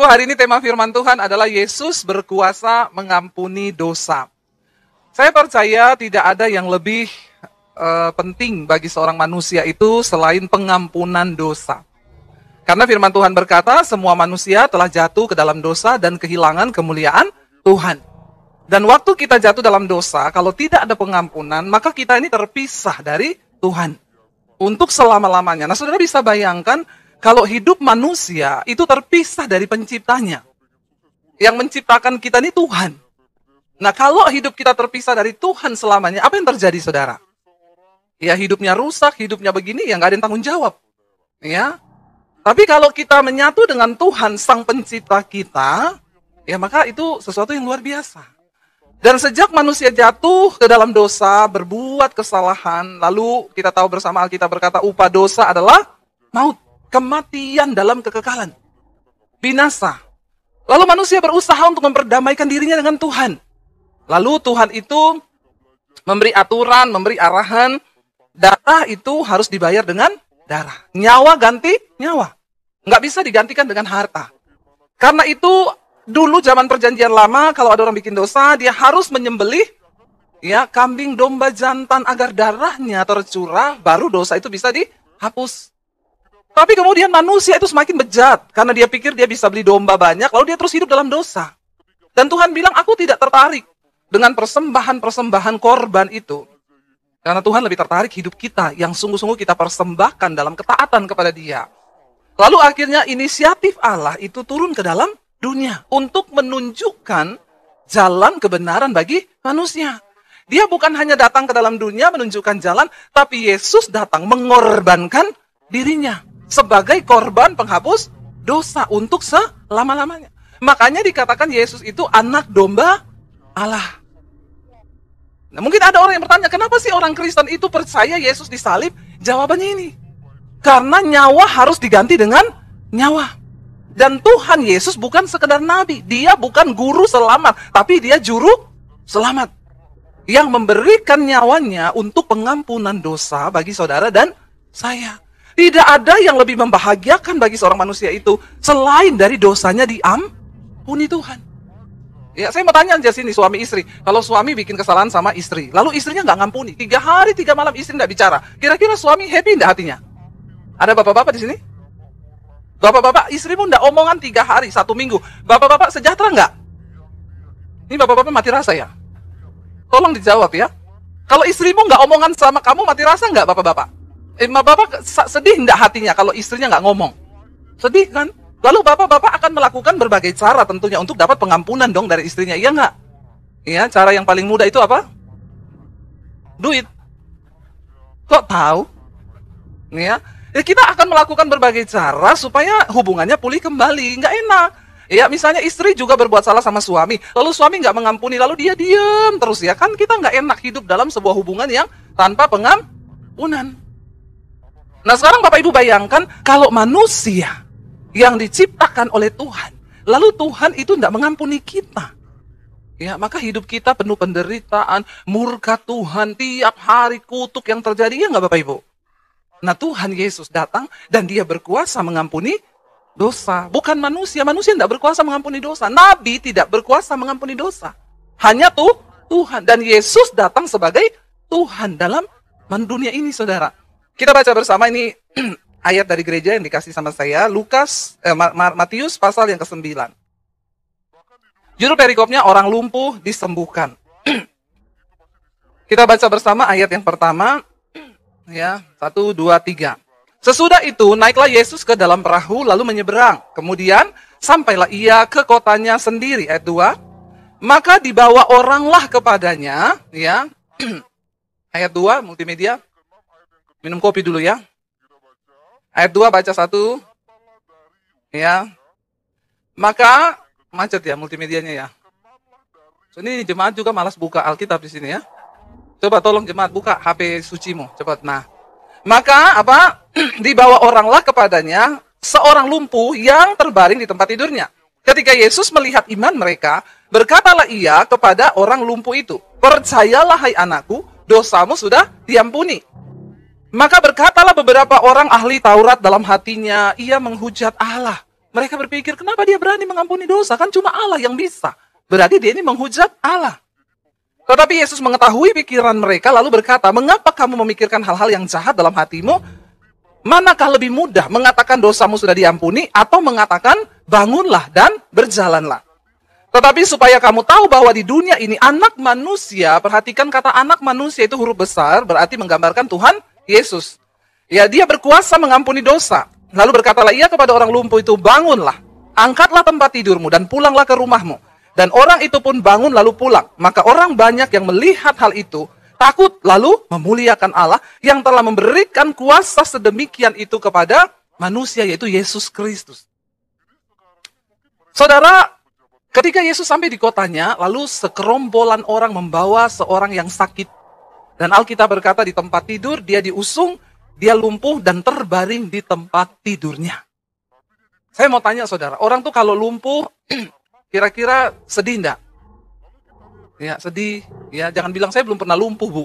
hari ini tema firman Tuhan adalah Yesus berkuasa mengampuni dosa. Saya percaya tidak ada yang lebih penting bagi seorang manusia itu selain pengampunan dosa. Karena firman Tuhan berkata, semua manusia telah jatuh ke dalam dosa dan kehilangan kemuliaan Tuhan. Dan waktu kita jatuh dalam dosa, kalau tidak ada pengampunan, maka kita ini terpisah dari Tuhan untuk selama-lamanya. Nah, saudara bisa bayangkan kalau hidup manusia itu terpisah dari penciptanya. Yang menciptakan kita ini Tuhan. Nah, kalau hidup kita terpisah dari Tuhan selamanya, apa yang terjadi, saudara? Ya, hidupnya rusak, hidupnya begini, ya nggak ada yang tanggung jawab. Ya. Tapi kalau kita menyatu dengan Tuhan, Sang Pencipta kita, ya maka itu sesuatu yang luar biasa. Dan sejak manusia jatuh ke dalam dosa, berbuat kesalahan, lalu kita tahu bersama Alkitab berkata, upah dosa adalah maut, kematian dalam kekekalan, binasa. Lalu manusia berusaha untuk memperdamaikan dirinya dengan Tuhan. Lalu Tuhan itu memberi aturan, memberi arahan, darah itu harus dibayar dengan darah. Nyawa ganti nyawa. Nggak bisa digantikan dengan harta. Karena itu, dulu zaman perjanjian lama, kalau ada orang bikin dosa, dia harus menyembelih ya kambing, domba, jantan, agar darahnya tercurah, baru dosa itu bisa dihapus. Tapi kemudian manusia itu semakin bejat, karena dia pikir dia bisa beli domba banyak, lalu dia terus hidup dalam dosa. Dan Tuhan bilang, aku tidak tertarik dengan persembahan-persembahan korban itu. Karena Tuhan lebih tertarik hidup kita yang sungguh-sungguh kita persembahkan dalam ketaatan kepada Dia. Lalu akhirnya inisiatif Allah itu turun ke dalam dunia untuk menunjukkan jalan kebenaran bagi manusia. Dia bukan hanya datang ke dalam dunia menunjukkan jalan, tapi Yesus datang mengorbankan dirinya sebagai korban penghapus dosa untuk selama-lamanya. Makanya dikatakan Yesus itu anak domba Allah. Nah, mungkin ada orang yang bertanya, kenapa sih orang Kristen itu percaya Yesus disalib? Jawabannya ini. Karena nyawa harus diganti dengan nyawa. Dan Tuhan Yesus bukan sekedar nabi. Dia bukan guru selamat, tapi dia juru selamat. Yang memberikan nyawanya untuk pengampunan dosa bagi saudara dan saya. Tidak ada yang lebih membahagiakan bagi seorang manusia itu selain dari dosanya diampuni Tuhan. Ya, saya mau tanya aja sini suami istri. Kalau suami bikin kesalahan sama istri, lalu istrinya nggak ngampuni, 3 hari 3 malam istri nggak bicara. Kira-kira suami happy nggak hatinya? Ada bapak-bapak di sini? Bapak-bapak, istrimu nggak omongan 3 hari, 1 minggu. Bapak-bapak sejahtera nggak? Ini bapak-bapak mati rasa ya? Tolong dijawab ya. Kalau istrimu nggak omongan sama kamu, mati rasa nggak bapak-bapak? Bapak sedih nggak hatinya kalau istrinya nggak ngomong? Sedih kan? Lalu bapak-bapak akan melakukan berbagai cara tentunya untuk dapat pengampunan dong dari istrinya, iya nggak? Iya, cara yang paling mudah itu apa? Duit. Kok tahu? Ya, kita akan melakukan berbagai cara supaya hubungannya pulih kembali. Nggak enak. Ya, misalnya istri juga berbuat salah sama suami, lalu suami nggak mengampuni, lalu dia diam terus ya. Kan kita nggak enak hidup dalam sebuah hubungan yang tanpa pengampunan. Nah, sekarang Bapak Ibu bayangkan kalau manusia yang diciptakan oleh Tuhan, lalu Tuhan itu tidak mengampuni kita. Ya, maka hidup kita penuh penderitaan, murka Tuhan, tiap hari kutuk yang terjadi, ya nggak Bapak Ibu? Nah, Tuhan Yesus datang dan Dia berkuasa mengampuni dosa. Bukan manusia, manusia tidak berkuasa mengampuni dosa. Nabi tidak berkuasa mengampuni dosa. Hanya Tuhan. Dan Yesus datang sebagai Tuhan dalam dunia ini, saudara. Kita baca bersama ini ayat dari gereja yang dikasih sama saya, Matius pasal yang ke-9. Judul perikopnya, orang lumpuh disembuhkan. Kita baca bersama ayat yang pertama, ya, 1, 2, 3. Sesudah itu, naiklah Yesus ke dalam perahu, lalu menyeberang. Kemudian, sampailah ia ke kotanya sendiri, ayat 2. Maka dibawa oranglah kepadanya, ya, ayat 2, multimedia. Minum kopi dulu ya. Ayat 2 baca 1. Ya. Maka macet ya multimedianya ya. So, ini jemaat juga malas buka Alkitab di sini ya. Coba tolong jemaat buka HP sucimu, cepat. Nah. Maka apa? Dibawa oranglah kepadanya seorang lumpuh yang terbaring di tempat tidurnya. Ketika Yesus melihat iman mereka, berkatalah ia kepada orang lumpuh itu, "Percayalah hai anakku, dosamu sudah diampuni." Maka berkatalah beberapa orang ahli Taurat dalam hatinya, ia menghujat Allah. Mereka berpikir, kenapa dia berani mengampuni dosa? Kan cuma Allah yang bisa. Berarti dia ini menghujat Allah. Tetapi Yesus mengetahui pikiran mereka, lalu berkata, mengapa kamu memikirkan hal-hal yang jahat dalam hatimu? Manakah lebih mudah mengatakan dosamu sudah diampuni, atau mengatakan bangunlah dan berjalanlah? Tetapi supaya kamu tahu bahwa di dunia ini anak manusia, perhatikan kata anak manusia itu huruf besar, berarti menggambarkan Tuhan Yesus. Ya, dia berkuasa mengampuni dosa. Lalu berkatalah ia kepada orang lumpuh itu, bangunlah, angkatlah tempat tidurmu dan pulanglah ke rumahmu. Dan orang itu pun bangun lalu pulang. Maka orang banyak yang melihat hal itu, takut lalu memuliakan Allah yang telah memberikan kuasa sedemikian itu kepada manusia, yaitu Yesus Kristus. Saudara, ketika Yesus sampai di kotanya, lalu sekerombolan orang membawa seorang yang sakit. Dan Alkitab berkata di tempat tidur, dia diusung, dia lumpuh dan terbaring di tempat tidurnya. Saya mau tanya saudara, orang tuh kalau lumpuh, kira-kira sedih enggak? Ya, sedih. Ya, jangan bilang saya belum pernah lumpuh, Bu.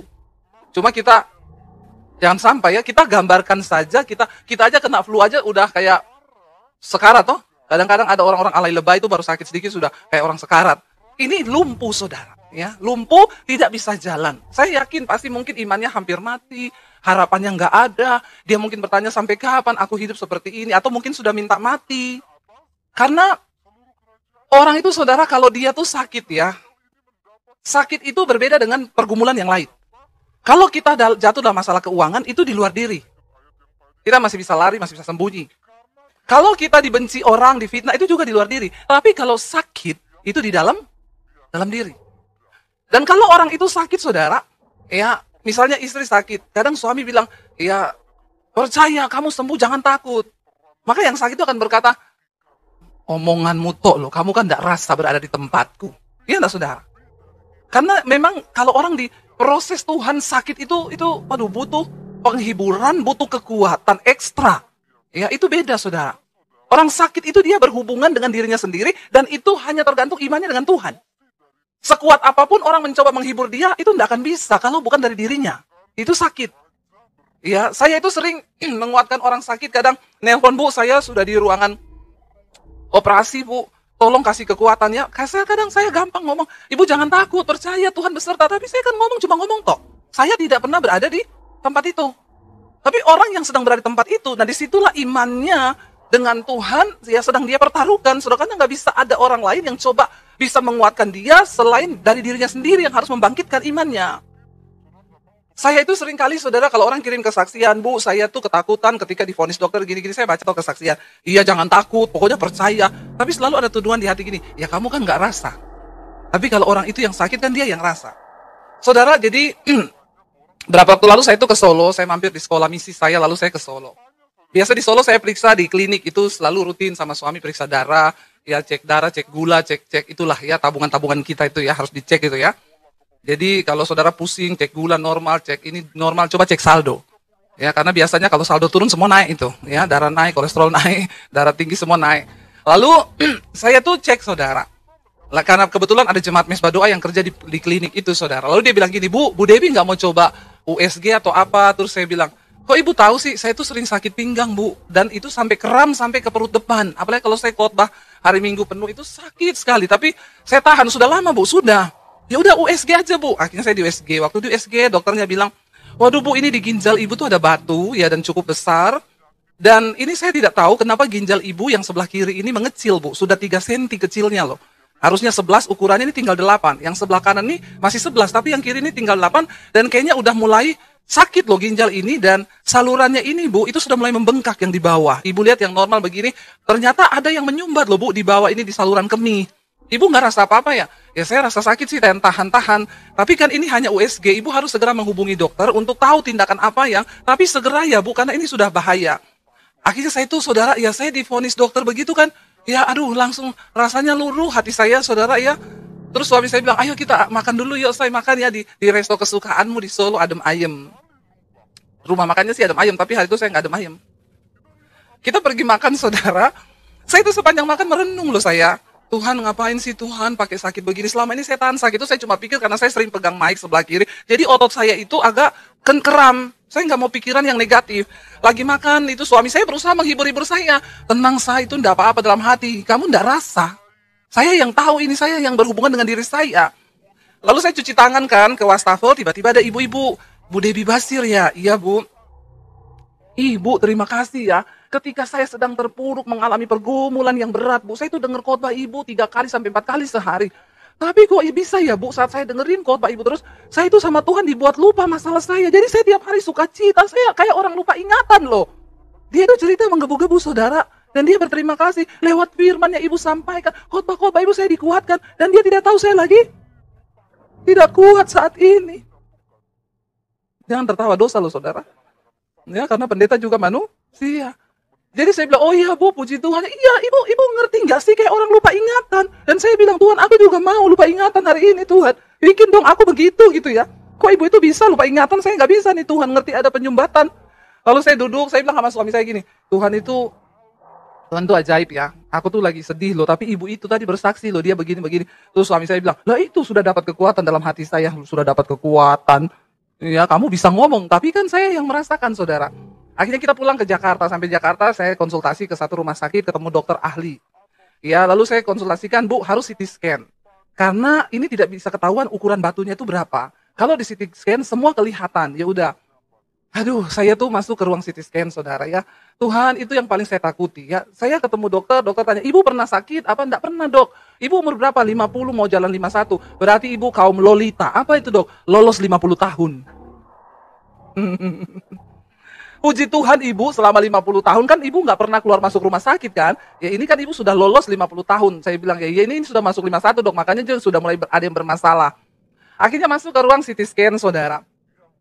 Cuma kita, jangan sampai ya, kita gambarkan saja, kita aja kena flu aja udah kayak sekarat toh. Kadang-kadang ada orang-orang alay lebay itu baru sakit sedikit sudah kayak orang sekarat. Ini lumpuh saudara. Ya, lumpuh tidak bisa jalan. Saya yakin pasti mungkin imannya hampir mati, harapannya nggak ada. Dia mungkin bertanya sampai kapan aku hidup seperti ini, atau mungkin sudah minta mati. Karena orang itu saudara kalau dia tuh sakit ya, sakit itu berbeda dengan pergumulan yang lain. Kalau kita jatuh dalam masalah keuangan itu di luar diri. Kita masih bisa lari, masih bisa sembunyi. Kalau kita dibenci orang, difitnah itu juga di luar diri. Tapi kalau sakit itu di dalam diri. Dan kalau orang itu sakit saudara, ya misalnya istri sakit, kadang suami bilang, ya percaya kamu sembuh jangan takut. Maka yang sakit itu akan berkata, omonganmu tok loh, kamu kan tidak rasa berada di tempatku. Iya enggak saudara? Karena memang kalau orang di proses Tuhan sakit itu butuh penghiburan, butuh kekuatan ekstra. Ya itu beda saudara. Orang sakit itu dia berhubungan dengan dirinya sendiri, dan itu hanya tergantung imannya dengan Tuhan. Sekuat apapun orang mencoba menghibur dia, itu tidak akan bisa kalau bukan dari dirinya. Itu sakit. Ya, saya itu sering menguatkan orang sakit, kadang nelpon, Bu, saya sudah di ruangan operasi, Bu. Tolong kasih kekuatannya. Kadang saya gampang ngomong, Ibu jangan takut, percaya Tuhan beserta. Tapi saya kan cuma ngomong tok. Saya tidak pernah berada di tempat itu. Tapi orang yang sedang berada di tempat itu, nah disitulah imannya dengan Tuhan, ya sedang dia pertaruhkan. Saudara, nggak bisa ada orang lain yang coba bisa menguatkan dia selain dari dirinya sendiri yang harus membangkitkan imannya. Saya itu sering kali saudara kalau orang kirim kesaksian, Bu, saya tuh ketakutan ketika divonis dokter gini-gini, saya baca kesaksian. Iya jangan takut, pokoknya percaya. Tapi selalu ada tuduhan di hati gini, ya kamu kan nggak rasa. Tapi kalau orang itu yang sakit kan dia yang rasa. Saudara, jadi berapa waktu lalu saya itu ke Solo, saya mampir di sekolah misi saya, lalu saya ke Solo. Biasa di Solo saya periksa di klinik itu selalu rutin sama suami periksa darah, ya cek darah, cek gula, cek itulah ya tabungan-tabungan kita itu ya harus dicek itu ya. Jadi kalau saudara pusing, cek gula normal, cek ini normal, coba cek saldo. Ya karena biasanya kalau saldo turun semua naik itu, ya darah naik, kolesterol naik, darah tinggi semua naik. Lalu saya tuh cek saudara. Lah, karena kebetulan ada jemaat Mesbah Doa yang kerja di klinik itu saudara. Lalu dia bilang gini, Bu Dewi nggak mau coba USG atau apa? Terus saya bilang, kok Ibu tahu sih, saya tuh sering sakit pinggang, Bu. Dan itu sampai kram, sampai ke perut depan. Apalagi kalau saya khotbah hari Minggu penuh, itu sakit sekali. Tapi saya tahan, sudah lama, Bu, sudah. Ya udah USG aja, Bu. Akhirnya saya di USG. Waktu di USG, dokternya bilang, waduh, Bu, ini di ginjal Ibu tuh ada batu, ya, dan cukup besar. Dan ini saya tidak tahu kenapa ginjal Ibu yang sebelah kiri ini mengecil, Bu. Sudah 3 cm kecilnya loh. Harusnya 11, ukurannya ini tinggal 8. Yang sebelah kanan ini masih 11, tapi yang kiri ini tinggal 8. Dan kayaknya udah mulai sakit loh ginjal ini, dan salurannya ini, Bu, itu sudah mulai membengkak yang di bawah. Ibu lihat yang normal begini, ternyata ada yang menyumbat loh, Bu, di bawah ini di saluran kemih. Ibu nggak rasa apa-apa ya? Ya saya rasa sakit sih dan tahan-tahan. Tapi kan ini hanya USG, Ibu harus segera menghubungi dokter untuk tahu tindakan apa yang, tapi segera ya, Bu, karena ini sudah bahaya. Akhirnya saya tuh, saudara, ya saya divonis dokter begitu kan, ya aduh langsung rasanya luruh hati saya, saudara ya. Terus suami saya bilang, ayo kita makan dulu yuk, saya makan ya di resto kesukaanmu di Solo, adem ayem. Rumah makannya sih adem ayem, tapi hari itu saya nggak adem ayem. Kita pergi makan saudara, saya itu sepanjang makan merenung loh saya. Tuhan ngapain sih Tuhan pakai sakit begini? Selama ini saya tahan sakit itu saya cuma pikir karena saya sering pegang mic sebelah kiri. Jadi otot saya itu agak keram. Saya nggak mau pikiran yang negatif. Lagi makan itu suami saya berusaha menghibur-hibur saya. Tenang saya itu enggak apa-apa dalam hati. Kamu enggak rasa. Saya yang tahu ini saya yang berhubungan dengan diri saya. Lalu saya cuci tangan kan ke wastafel, tiba-tiba ada ibu-ibu. Bu Debbie Basir ya? Iya Bu. Ibu, terima kasih ya. Ketika saya sedang terpuruk mengalami pergumulan yang berat, Bu, saya itu dengar khotbah Ibu 3 kali sampai 4 kali sehari. Tapi kok bisa ya, Bu, saat saya dengerin khotbah Ibu terus, saya itu sama Tuhan dibuat lupa masalah saya. Jadi saya tiap hari suka cita, saya kayak orang lupa ingatan loh. Dia itu cerita menggebu-gebu saudara. Dan dia berterima kasih lewat firman yang Ibu sampaikan. Khotbah-khotbah Ibu saya dikuatkan. Dan dia tidak tahu saya lagi tidak kuat saat ini. Jangan tertawa dosa loh saudara. Ya, karena pendeta juga manusia. Jadi saya bilang, oh iya Bu, puji Tuhan. Iya, ibu ngerti nggak sih kayak orang lupa ingatan. Dan saya bilang, Tuhan, aku juga mau lupa ingatan hari ini Tuhan. Bikin dong aku begitu gitu ya. Kok ibu itu bisa lupa ingatan, saya nggak bisa nih Tuhan. Ngerti ada penyumbatan. Lalu saya duduk, saya bilang sama suami saya gini, Tuhan itu ajaib ya. Aku tuh lagi sedih loh, tapi ibu itu tadi bersaksi loh, dia begini-begini. Terus suami saya bilang, lah itu sudah dapat kekuatan dalam hati saya, sudah dapat kekuatan. Ya, kamu bisa ngomong, tapi kan saya yang merasakan, saudara. Akhirnya kita pulang ke Jakarta. Sampai Jakarta, saya konsultasi ke satu rumah sakit, ketemu dokter ahli. Ya, lalu saya konsultasikan, Bu, harus CT scan. Karena ini tidak bisa ketahuan ukuran batunya itu berapa. Kalau di CT scan, semua kelihatan. Ya udah. Aduh, saya tuh masuk ke ruang CT scan, saudara ya. Tuhan, itu yang paling saya takuti ya. Saya ketemu dokter tanya, Ibu pernah sakit? Apa enggak pernah, Dok? Ibu umur berapa? 50 mau jalan 51. Berarti Ibu kaum Lolita. Apa itu, Dok? Lolos 50 tahun. Puji Tuhan Ibu, selama 50 tahun kan Ibu nggak pernah keluar masuk rumah sakit kan? Ya ini kan Ibu sudah lolos 50 tahun. Saya bilang, ya ini sudah masuk 51 Dok, makanya sudah mulai ada yang bermasalah. Akhirnya masuk ke ruang CT scan, saudara.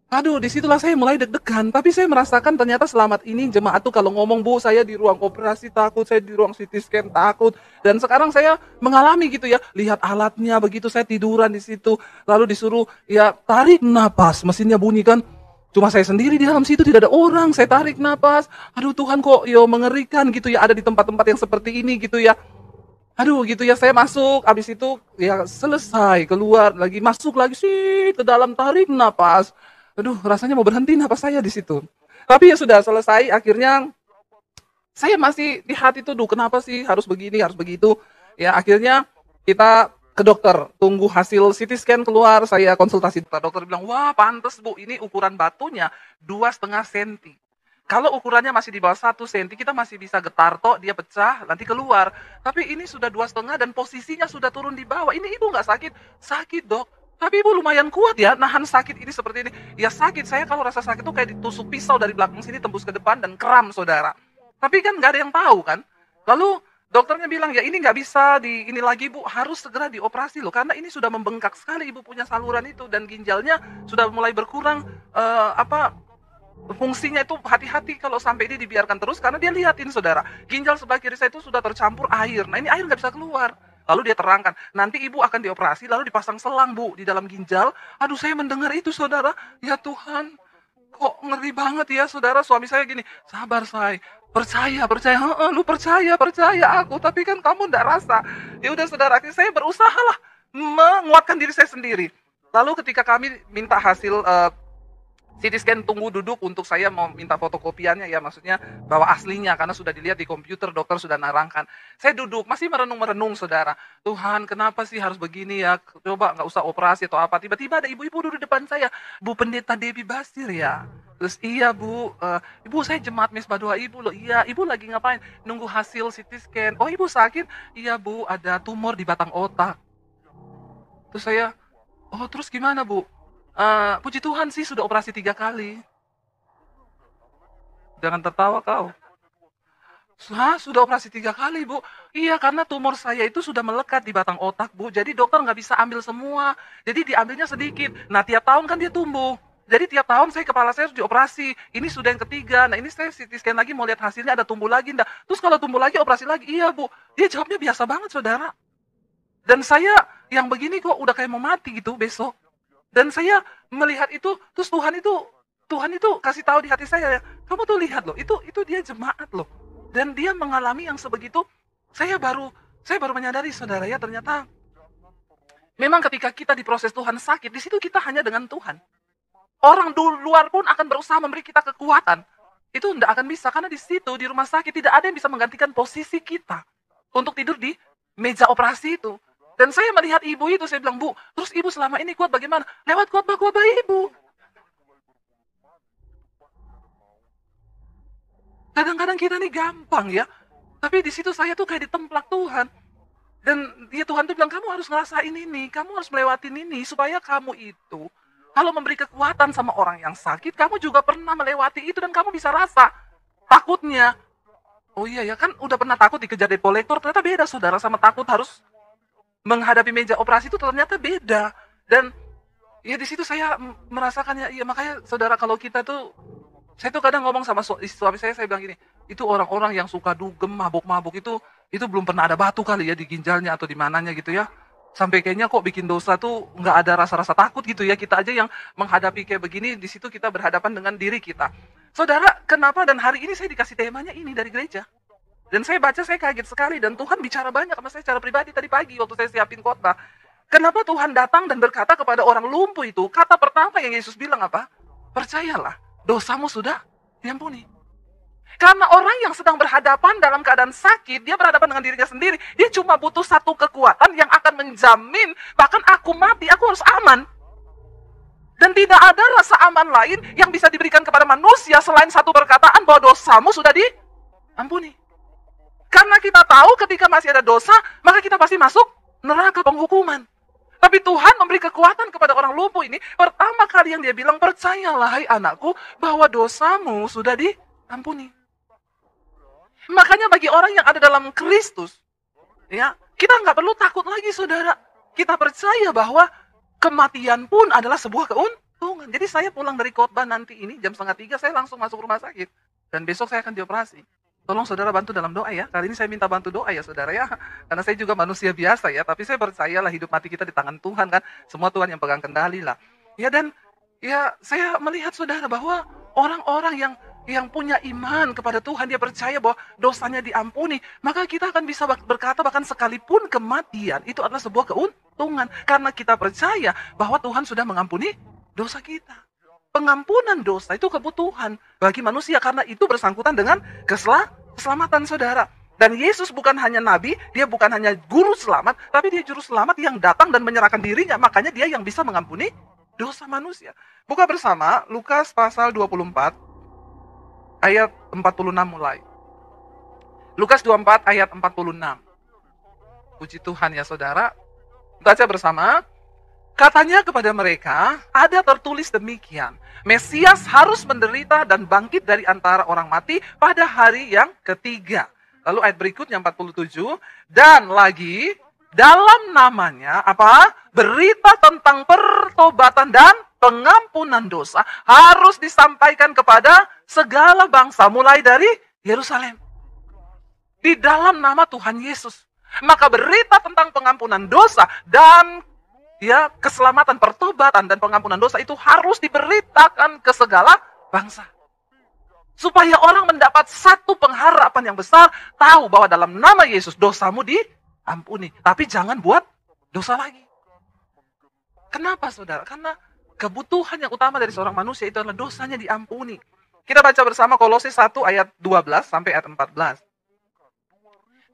Aduh, disitulah saya mulai deg-degan. Tapi saya merasakan ternyata selamat ini jemaat tuh kalau ngomong, Bu, saya di ruang operasi takut, saya di ruang CT scan takut. Dan sekarang saya mengalami gitu ya, lihat alatnya begitu, saya tiduran di situ. Lalu disuruh, ya tarik napas, mesinnya bunyi kan. Cuma saya sendiri di dalam situ, tidak ada orang, saya tarik napas. Aduh Tuhan kok mengerikan gitu ya, ada di tempat-tempat yang seperti ini gitu ya. Aduh gitu ya, saya masuk, habis itu ya selesai, keluar lagi, masuk lagi sih ke dalam, tarik napas. Aduh, rasanya mau berhenti napas saya di situ. Tapi ya sudah selesai, akhirnya saya masih di hati tuh, duh kenapa sih harus begini, harus begitu. Ya akhirnya kita ke dokter, tunggu hasil CT scan keluar, saya konsultasi dokter bilang, wah pantes Bu, ini ukuran batunya 2,5 cm. Kalau ukurannya masih di bawah 1 cm, kita masih bisa getar tok, dia pecah, nanti keluar. Tapi ini sudah 2,5 dan posisinya sudah turun di bawah. Ini Ibu nggak sakit? Sakit Dok. Tapi Ibu lumayan kuat ya, nahan sakit ini seperti ini. Ya sakit, saya kalau rasa sakit tuh kayak ditusuk pisau dari belakang sini tembus ke depan dan kram saudara. Tapi kan nggak ada yang tahu kan. Lalu dokternya bilang, ya ini nggak bisa ini lagi Bu, harus segera dioperasi loh. Karena ini sudah membengkak sekali Ibu punya saluran itu. Dan ginjalnya sudah mulai berkurang, fungsinya itu hati-hati kalau sampai ini dibiarkan terus. Karena dia lihatin saudara, ginjal sebelah kiri saya itu sudah tercampur air. Nah ini air nggak bisa keluar. Lalu dia terangkan, nanti Ibu akan dioperasi, lalu dipasang selang Bu di dalam ginjal. Aduh saya mendengar itu saudara, ya Tuhan, kok ngeri banget ya saudara. Suami saya gini, sabar say, percaya, lu percaya aku, tapi kan kamu nggak rasa. Ya udah saudara, saya berusaha lah menguatkan diri saya sendiri. Lalu ketika kami minta hasil CT scan, tunggu duduk untuk saya mau minta fotokopiannya ya, maksudnya bahwa aslinya, karena sudah dilihat di komputer, dokter sudah narangkan. Saya duduk, masih merenung-merenung saudara. Tuhan kenapa sih harus begini ya, coba nggak usah operasi atau apa. Tiba-tiba ada ibu-ibu duduk depan saya, Bu Pendeta Debbie Basir ya. Terus iya Bu, Ibu saya jemaat Mesbah Doa Ibu loh. Iya, Ibu lagi ngapain? Nunggu hasil CT scan. Oh Ibu sakit? Iya Bu, ada tumor di batang otak. Terus saya, oh terus gimana Bu? Puji Tuhan sih sudah operasi 3 kali. Jangan tertawa kau. Sudah operasi 3 kali Bu. Iya karena tumor saya itu sudah melekat di batang otak Bu. Jadi dokter nggak bisa ambil semua. Jadi diambilnya sedikit. Nah tiap tahun kan dia tumbuh. Jadi tiap tahun kepala saya harus dioperasi. Ini sudah yang ketiga. Nah ini saya CT scan lagi mau lihat hasilnya ada tumbuh lagi enggak. Terus kalau tumbuh lagi operasi lagi. Iya Bu. Dia jawabnya biasa banget saudara. Dan saya yang begini kok udah kayak mau mati gitu besok. Dan saya melihat itu, terus Tuhan itu kasih tahu di hati saya, kamu tuh lihat loh, itu dia jemaat loh. Dan dia mengalami yang sebegitu, saya baru Saya baru menyadari saudara ya, ternyata memang ketika kita diproses Tuhan sakit, di situ kita hanya dengan Tuhan. Orang di luar pun akan berusaha memberi kita kekuatan. Itu tidak akan bisa, karena di situ, di rumah sakit, tidak ada yang bisa menggantikan posisi kita untuk tidur di meja operasi itu. Dan saya melihat ibu itu, saya bilang, Bu, terus ibu selama ini kuat bagaimana? Lewat khotbah-khotbah ibu. Kadang-kadang kita nih gampang ya, tapi di situ saya tuh kayak ditemplak Tuhan. Dan ya Tuhan tuh bilang, kamu harus ngerasain ini, kamu harus melewatin ini, supaya kamu itu, kalau memberi kekuatan sama orang yang sakit, kamu juga pernah melewati itu, dan kamu bisa rasa takutnya. Oh iya ya, kan udah pernah takut dikejar debt collector, ternyata beda saudara, sama takut harus menghadapi meja operasi itu ternyata beda. Dan ya di situ saya merasakannya, ya makanya saudara, kalau kita tuh, saya tuh kadang ngomong sama suami saya bilang gini, itu orang-orang yang suka dugem, mabuk-mabuk itu belum pernah ada batu kali ya di ginjalnya atau di mananya gitu ya. Sampai kayaknya kok bikin dosa tuh nggak ada rasa-rasa takut gitu ya. Kita aja yang menghadapi kayak begini, di situ kita berhadapan dengan diri kita. Saudara, kenapa? Dan hari ini saya dikasih temanya ini dari gereja. Dan saya baca, saya kaget sekali. Dan Tuhan bicara banyak sama saya secara pribadi tadi pagi waktu saya siapin khotbah. Kenapa Tuhan datang dan berkata kepada orang lumpuh itu, kata pertama yang Yesus bilang apa? Percayalah, dosamu sudah diampuni. Karena orang yang sedang berhadapan dalam keadaan sakit, dia berhadapan dengan dirinya sendiri. Dia cuma butuh satu kekuatan yang akan menjamin, bahkan aku mati, aku harus aman. Dan tidak ada rasa aman lain yang bisa diberikan kepada manusia selain satu perkataan bahwa dosamu sudah diampuni. Karena kita tahu ketika masih ada dosa, maka kita pasti masuk neraka penghukuman. Tapi Tuhan memberi kekuatan kepada orang lumpuh ini. Pertama kali yang dia bilang, percayalah hai anakku, bahwa dosamu sudah diampuni. Makanya bagi orang yang ada dalam Kristus, ya, kita nggak perlu takut lagi saudara. Kita percaya bahwa kematian pun adalah sebuah keuntungan. Jadi saya pulang dari khotbah nanti ini jam 2:30, saya langsung masuk rumah sakit. Dan besok saya akan dioperasi. Tolong saudara bantu dalam doa ya. Kali ini saya minta bantu doa ya saudara ya. Karena saya juga manusia biasa ya. Tapi saya percayalah hidup mati kita di tangan Tuhan kan. Semua Tuhan yang pegang kendali lah. Ya dan ya saya melihat saudara bahwa orang-orang yang punya iman kepada Tuhan, dia percaya bahwa dosanya diampuni, maka kita akan bisa berkata bahkan sekalipun kematian itu adalah sebuah keuntungan. Karena kita percaya bahwa Tuhan sudah mengampuni dosa kita. Pengampunan dosa itu kebutuhan bagi manusia karena itu bersangkutan dengan keselamatan saudara. Dan Yesus bukan hanya nabi, dia bukan hanya guru selamat, tapi dia juru selamat yang datang dan menyerahkan dirinya. Makanya dia yang bisa mengampuni dosa manusia. Buka bersama Lukas pasal 24 ayat 46 mulai. Lukas 24 ayat 46. Puji Tuhan ya saudara. Baca bersama. Katanya kepada mereka, ada tertulis demikian, Mesias harus menderita dan bangkit dari antara orang mati pada hari yang ketiga. Lalu ayat berikutnya 47, dan lagi dalam namanya apa? Berita tentang pertobatan dan pengampunan dosa harus disampaikan kepada segala bangsa mulai dari Yerusalem. Di dalam nama Tuhan Yesus. Maka berita tentang pengampunan dosa dan ya keselamatan, pertobatan dan pengampunan dosa itu harus diberitakan ke segala bangsa. Supaya orang mendapat satu pengharapan yang besar, tahu bahwa dalam nama Yesus dosamu diampuni. Tapi jangan buat dosa lagi. Kenapa saudara? Karena kebutuhan yang utama dari seorang manusia itu adalah dosanya diampuni. Kita baca bersama Kolose 1 ayat 12 sampai ayat 14.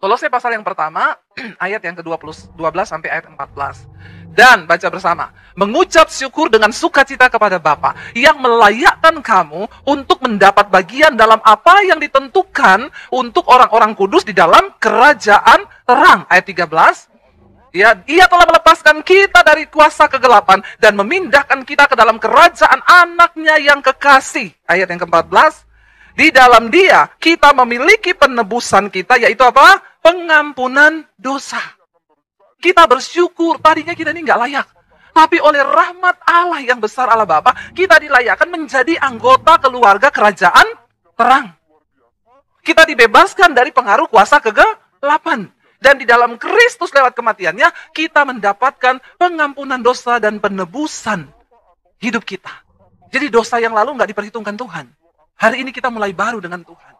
Kolose pasal yang pertama, ayat yang ke-12 sampai ayat 14. Dan baca bersama, mengucap syukur dengan sukacita kepada Bapa yang melayakkan kamu untuk mendapat bagian dalam apa yang ditentukan untuk orang-orang kudus di dalam kerajaan terang. Ayat 13, ya, ia telah melepaskan kita dari kuasa kegelapan dan memindahkan kita ke dalam kerajaan anaknya yang kekasih. Ayat yang ke-14, di dalam dia kita memiliki penebusan kita, yaitu apa? Pengampunan dosa. Kita bersyukur, tadinya kita ini nggak layak. Tapi oleh rahmat Allah yang besar Allah Bapa, kita dilayakkan menjadi anggota keluarga kerajaan terang. Kita dibebaskan dari pengaruh kuasa kegelapan. Dan di dalam Kristus lewat kematiannya, kita mendapatkan pengampunan dosa dan penebusan hidup kita. Jadi dosa yang lalu nggak diperhitungkan Tuhan. Hari ini kita mulai baru dengan Tuhan.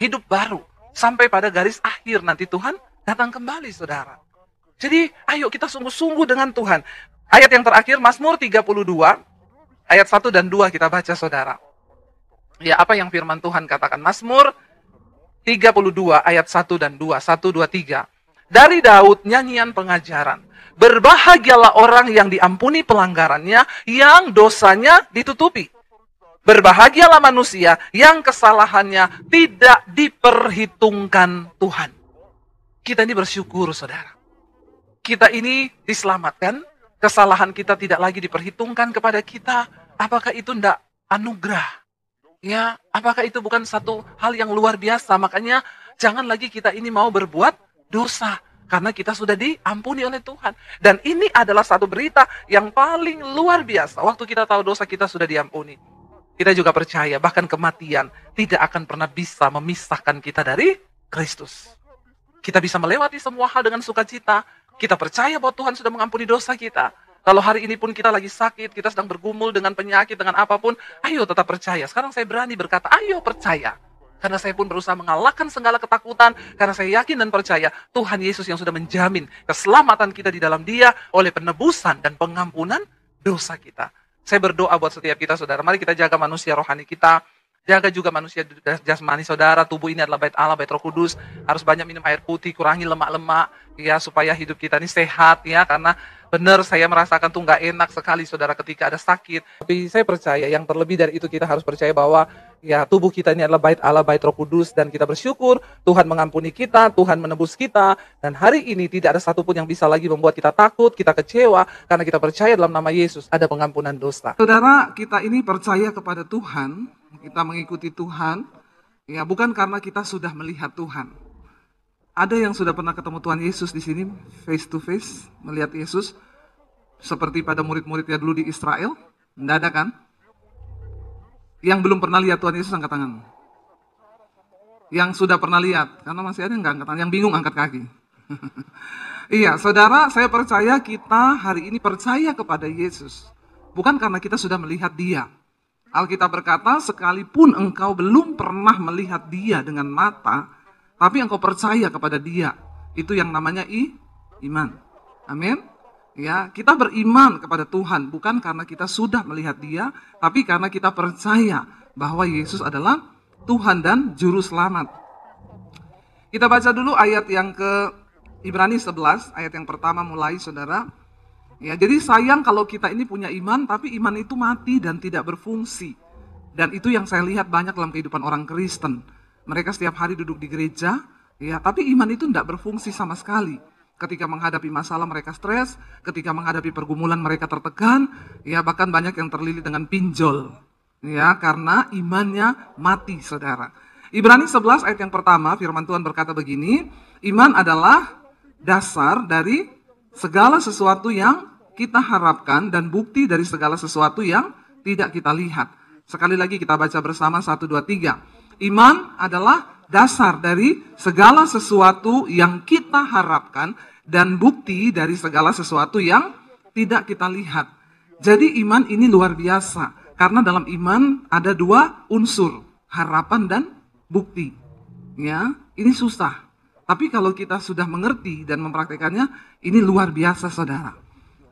Hidup baru. Sampai pada garis akhir nanti Tuhan datang kembali, saudara. Jadi, ayo kita sungguh-sungguh dengan Tuhan. Ayat yang terakhir, Mazmur 32, ayat 1 dan 2 kita baca, saudara. Ya, apa yang firman Tuhan katakan? Mazmur 32, ayat 1 dan 2. 1, 2, 3. Dari Daud, nyanyian pengajaran. Berbahagialah orang yang diampuni pelanggarannya, yang dosanya ditutupi. Berbahagialah manusia yang kesalahannya tidak diperhitungkan Tuhan. Kita ini bersyukur, saudara. Kita ini diselamatkan, kesalahan kita tidak lagi diperhitungkan kepada kita. Apakah itu tidak anugerah? Ya, apakah itu bukan satu hal yang luar biasa? Makanya jangan lagi kita ini mau berbuat dosa. Karena kita sudah diampuni oleh Tuhan. Dan ini adalah satu berita yang paling luar biasa. Waktu kita tahu dosa kita sudah diampuni. Kita juga percaya bahkan kematian tidak akan pernah bisa memisahkan kita dari Kristus. Kita bisa melewati semua hal dengan sukacita. Kita percaya bahwa Tuhan sudah mengampuni dosa kita. Kalau hari ini pun kita lagi sakit, kita sedang bergumul dengan penyakit, dengan apapun, ayo tetap percaya. Sekarang saya berani berkata, ayo percaya. Karena saya pun berusaha mengalahkan segala ketakutan, karena saya yakin dan percaya Tuhan Yesus yang sudah menjamin keselamatan kita di dalam Dia oleh penebusan dan pengampunan dosa kita. Saya berdoa buat setiap kita, saudara. Mari kita jaga manusia rohani kita. Jaga juga manusia jasmani, saudara. Tubuh ini adalah bait Allah, bait Roh Kudus. Harus banyak minum air putih, kurangi lemak-lemak, ya, supaya hidup kita ini sehat, ya. Karena benar saya merasakan tuh nggak enak sekali, saudara, ketika ada sakit. Tapi saya percaya, yang terlebih dari itu kita harus percaya bahwa ya tubuh kita ini adalah bait Allah, bait Roh Kudus, dan kita bersyukur Tuhan mengampuni kita, Tuhan menebus kita, dan hari ini tidak ada satupun yang bisa lagi membuat kita takut, kita kecewa, karena kita percaya dalam nama Yesus ada pengampunan dosa. Saudara, kita ini percaya kepada Tuhan, kita mengikuti Tuhan, ya bukan karena kita sudah melihat Tuhan. Ada yang sudah pernah ketemu Tuhan Yesus di sini, face to face, melihat Yesus, seperti pada murid-muridnya dulu di Israel? Tidak ada kan? Yang belum pernah lihat Tuhan Yesus, angkat tangan. Yang sudah pernah lihat, karena masih ada yang nggak angkat tangan, yang bingung angkat kaki. Iya, saudara, saya percaya kita hari ini percaya kepada Yesus. Bukan karena kita sudah melihat Dia. Alkitab berkata, sekalipun engkau belum pernah melihat Dia dengan mata, tapi engkau percaya kepada Dia. Itu yang namanya iman. Amin. Ya, kita beriman kepada Tuhan bukan karena kita sudah melihat Dia, tapi karena kita percaya bahwa Yesus adalah Tuhan dan juru selamat. Kita baca dulu ayat yang ke Ibrani 11, ayat yang pertama mulai, saudara. Ya, jadi sayang kalau kita ini punya iman, tapi iman itu mati dan tidak berfungsi. Dan itu yang saya lihat banyak dalam kehidupan orang Kristen. Mereka setiap hari duduk di gereja, ya, tapi iman itu tidak berfungsi sama sekali. Ketika menghadapi masalah mereka stres, ketika menghadapi pergumulan mereka tertekan, ya bahkan banyak yang terlilit dengan pinjol. Ya, karena imannya mati, saudara. Ibrani 11 ayat yang pertama, firman Tuhan berkata begini, iman adalah dasar dari segala sesuatu yang kita harapkan dan bukti dari segala sesuatu yang tidak kita lihat. Sekali lagi kita baca bersama 1, 2, 3. Iman adalah dasar dari segala sesuatu yang kita harapkan dan bukti dari segala sesuatu yang tidak kita lihat. Jadi iman ini luar biasa. Karena dalam iman ada dua unsur, harapan dan bukti. Ya, ini susah. Tapi kalau kita sudah mengerti dan mempraktekannya, ini luar biasa, saudara.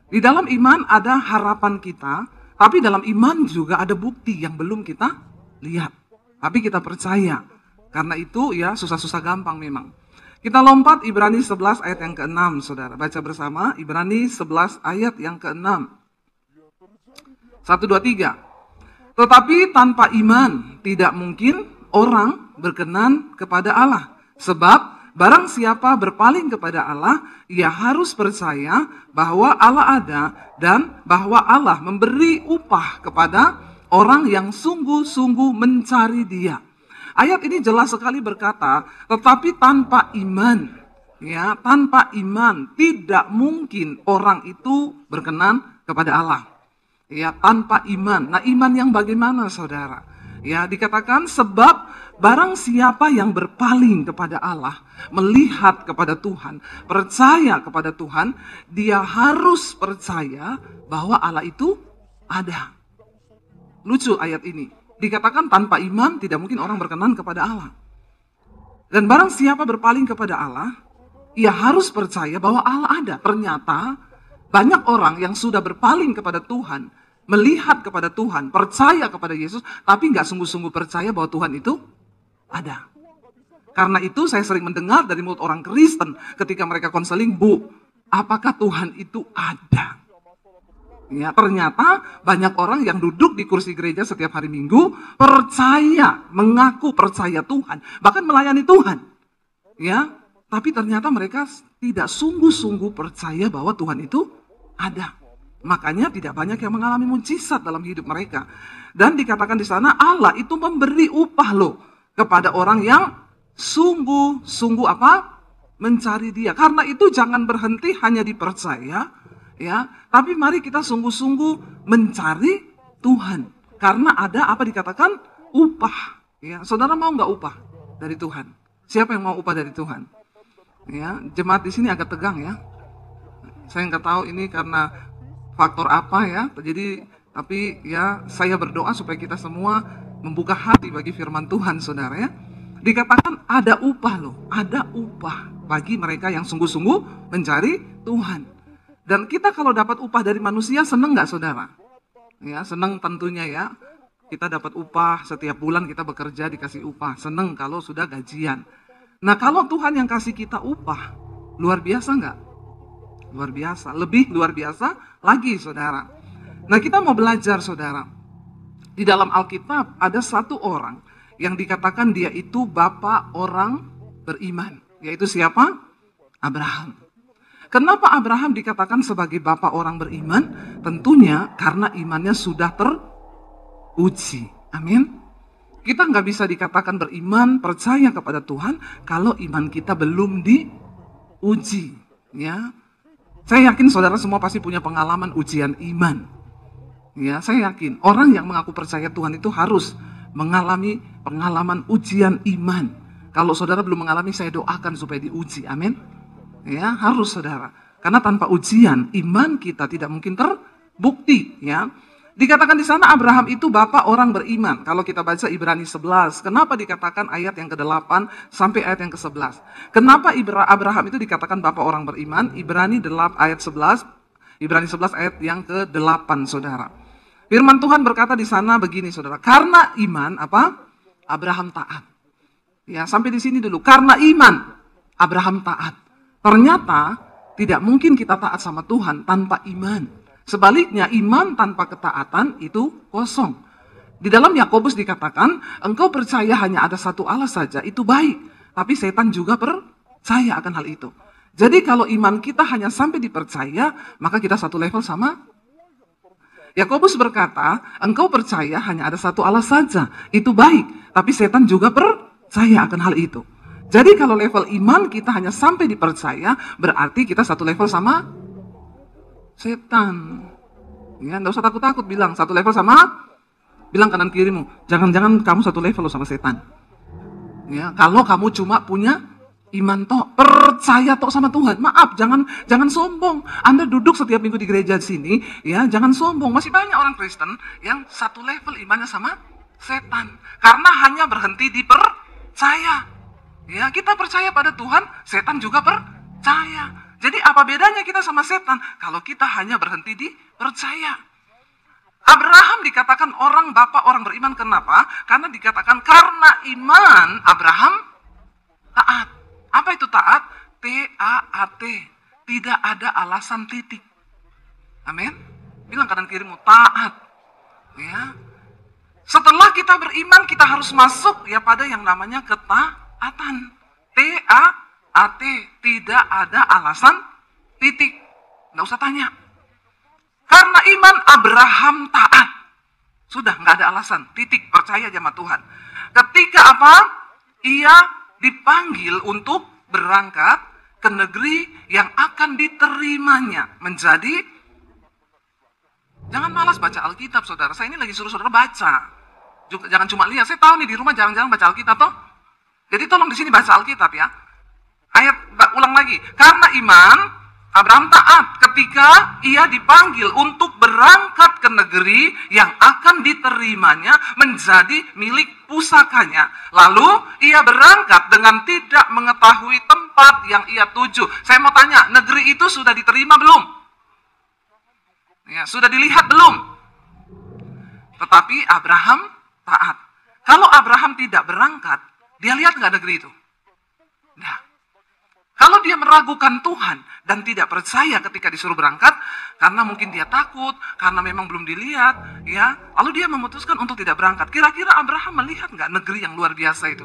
Di dalam iman ada harapan kita, tapi dalam iman juga ada bukti yang belum kita lihat. Tapi kita percaya. Karena itu ya susah-susah gampang memang. Kita lompat Ibrani 11 ayat yang ke-6, saudara. Baca bersama Ibrani 11 ayat yang ke-6. 1, 2, 3. Tetapi tanpa iman tidak mungkin orang berkenan kepada Allah. Sebab barang siapa berpaling kepada Allah, ia harus percaya bahwa Allah ada dan bahwa Allah memberi upah kepada orang yang sungguh-sungguh mencari Dia. Ayat ini jelas sekali berkata, tetapi tanpa iman, ya, tanpa iman tidak mungkin orang itu berkenan kepada Allah. Ya, tanpa iman. Nah, iman yang bagaimana, saudara? Ya, dikatakan sebab barang siapa yang berpaling kepada Allah, melihat kepada Tuhan, percaya kepada Tuhan, dia harus percaya bahwa Allah itu ada. Lucu ayat ini. Dikatakan tanpa iman tidak mungkin orang berkenan kepada Allah. Dan barang siapa berpaling kepada Allah, ia harus percaya bahwa Allah ada. Ternyata banyak orang yang sudah berpaling kepada Tuhan, melihat kepada Tuhan, percaya kepada Yesus, tapi nggak sungguh-sungguh percaya bahwa Tuhan itu ada. Karena itu saya sering mendengar dari mulut orang Kristen ketika mereka konseling, Bu, apakah Tuhan itu ada? Ya, ternyata banyak orang yang duduk di kursi gereja setiap hari Minggu percaya, mengaku percaya Tuhan, bahkan melayani Tuhan. Ya, tapi ternyata mereka tidak sungguh-sungguh percaya bahwa Tuhan itu ada. Makanya tidak banyak yang mengalami mujizat dalam hidup mereka. Dan dikatakan di sana Allah itu memberi upah loh kepada orang yang sungguh-sungguh apa? Mencari Dia. Karena itu jangan berhenti hanya dipercaya, ya. Tapi mari kita sungguh-sungguh mencari Tuhan. Karena ada apa dikatakan upah. Ya, saudara mau nggak upah dari Tuhan? Siapa yang mau upah dari Tuhan? Ya, jemaat di sini agak tegang ya. Saya nggak tahu ini karena faktor apa ya. Tapi ya saya berdoa supaya kita semua membuka hati bagi firman Tuhan, saudara ya. Dikatakan ada upah loh, ada upah bagi mereka yang sungguh-sungguh mencari Tuhan. Dan kita kalau dapat upah dari manusia seneng nggak, saudara? Ya, seneng tentunya ya. Kita dapat upah setiap bulan, kita bekerja dikasih upah. Seneng kalau sudah gajian. Nah, kalau Tuhan yang kasih kita upah, luar biasa nggak? Luar biasa, lebih luar biasa lagi, saudara. Nah, kita mau belajar, saudara. Di dalam Alkitab ada satu orang yang dikatakan dia itu bapak orang beriman. Yaitu siapa? Abraham. Kenapa Abraham dikatakan sebagai bapak orang beriman? Tentunya karena imannya sudah teruji. Amin. Kita nggak bisa dikatakan beriman, percaya kepada Tuhan kalau iman kita belum diuji. Ya, saya yakin saudara semua pasti punya pengalaman ujian iman. Ya, saya yakin orang yang mengaku percaya Tuhan itu harus mengalami pengalaman ujian iman. Kalau saudara belum mengalami, saya doakan supaya diuji. Amin. Ya, harus saudara. Karena tanpa ujian, iman kita tidak mungkin terbukti. Ya, dikatakan di sana Abraham itu bapak orang beriman. Kalau kita baca Ibrani 11, kenapa dikatakan ayat yang ke-8 sampai ayat yang ke-11? Kenapa Abraham itu dikatakan bapak orang beriman? Ibrani 11 ayat yang ke-8, saudara. Firman Tuhan berkata di sana begini, saudara. Karena iman apa? Abraham taat. Ya, sampai di sini dulu. Karena iman Abraham taat. Ternyata tidak mungkin kita taat sama Tuhan tanpa iman. Sebaliknya, iman tanpa ketaatan itu kosong. Di dalam Yakobus dikatakan, engkau percaya hanya ada satu Allah saja, itu baik. Tapi setan juga percaya akan hal itu. Jadi kalau iman kita hanya sampai dipercaya, maka kita satu level sama. Yakobus berkata, engkau percaya hanya ada satu Allah saja, itu baik. Tapi setan juga percaya akan hal itu. Jadi kalau level iman kita hanya sampai dipercaya, berarti kita satu level sama setan. Ya, nggak usah takut-takut bilang satu level sama, bilang kanan kirimu, jangan-jangan kamu satu level sama setan. Ya, kalau kamu cuma punya iman tok, percaya tok sama Tuhan. Maaf, jangan sombong. Anda duduk setiap minggu di gereja sini, ya, jangan sombong. Masih banyak orang Kristen yang satu level imannya sama setan. Karena hanya berhenti di percaya. Ya, kita percaya pada Tuhan, setan juga percaya. Jadi apa bedanya kita sama setan? Kalau kita hanya berhenti di percaya. Abraham dikatakan bapak orang beriman, kenapa? Karena dikatakan karena iman Abraham taat. Apa itu taat? T-A-A-T. Tidak ada alasan titik. Amin. Bilang kanan kirimu, taat. Ya. Setelah kita beriman, kita harus masuk ya pada yang namanya ketaatan. T-A-A-T. Tidak ada alasan titik. Nggak usah tanya. Karena iman Abraham taat. Sudah, nggak ada alasan. Titik, percaya sama Tuhan. Ketika apa? Ia dipanggil untuk berangkat ke negeri yang akan diterimanya menjadi. Jangan malas baca Alkitab, saudara. Saya ini lagi suruh saudara baca. Jangan cuma lihat. Saya tahu nih di rumah jarang-jarang baca Alkitab toh. Jadi tolong di sini baca Alkitab ya. Ulang lagi. Karena iman Abraham taat ketika ia dipanggil untuk berangkat ke negeri yang akan diterimanya menjadi milik pusakanya. Lalu ia berangkat dengan tidak mengetahui tempat tempat yang ia tuju. Saya mau tanya, negeri itu sudah diterima belum? Ya, sudah dilihat belum? Tetapi Abraham taat. Kalau Abraham tidak berangkat, dia lihat nggak negeri itu? Nah, kalau dia meragukan Tuhan dan tidak percaya ketika disuruh berangkat, karena mungkin dia takut, karena memang belum dilihat, ya, lalu dia memutuskan untuk tidak berangkat. Kira-kira Abraham melihat nggak negeri yang luar biasa itu?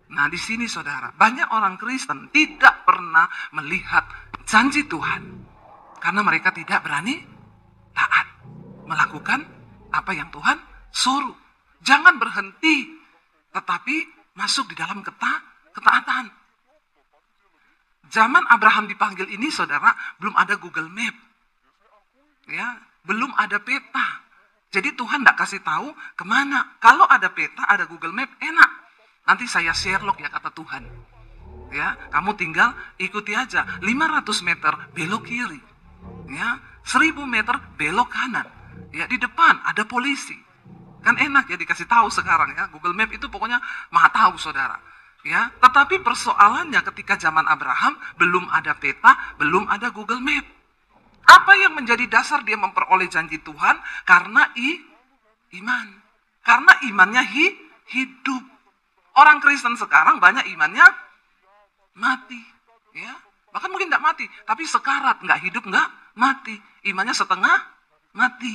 Nah, di sini saudara, banyak orang Kristen tidak pernah melihat janji Tuhan karena mereka tidak berani taat melakukan apa yang Tuhan suruh. Jangan berhenti, tetapi masuk di dalam ketaatan. Zaman Abraham dipanggil ini, saudara, belum ada Google Map, ya, belum ada peta. Jadi Tuhan tidak kasih tahu kemana. Kalau ada peta, ada Google Map, enak. Nanti saya Sherlock ya, kata Tuhan. Ya, kamu tinggal ikuti aja. 500 meter belok kiri, ya, 1000 meter belok kanan. Ya, di depan ada polisi. Kan enak ya dikasih tahu sekarang ya. Google Map itu pokoknya maha tahu, saudara. Ya, tetapi persoalannya ketika zaman Abraham belum ada peta, belum ada Google Map. Apa yang menjadi dasar dia memperoleh janji Tuhan? Karena iman. Karena imannya hidup. Orang Kristen sekarang banyak imannya mati, ya. Bahkan mungkin tidak mati, tapi sekarat, nggak hidup, nggak mati. Imannya setengah mati.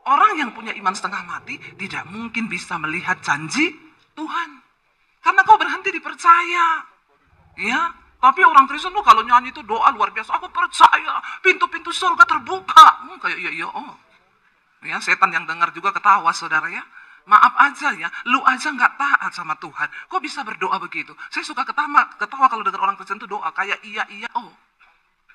Orang yang punya iman setengah mati tidak mungkin bisa melihat janji Tuhan. Karena kau berhenti dipercaya. Ya, tapi orang Kristen tuh kalau nyanyi itu doa luar biasa. Aku percaya pintu-pintu surga terbuka. Kayak iya, oh. Ya, setan yang dengar juga ketawa, saudara ya. Maaf aja ya, lu aja nggak taat sama Tuhan. Kok bisa berdoa begitu? Saya suka ketawa kalau dengar orang Kristen itu doa kayak iya, oh.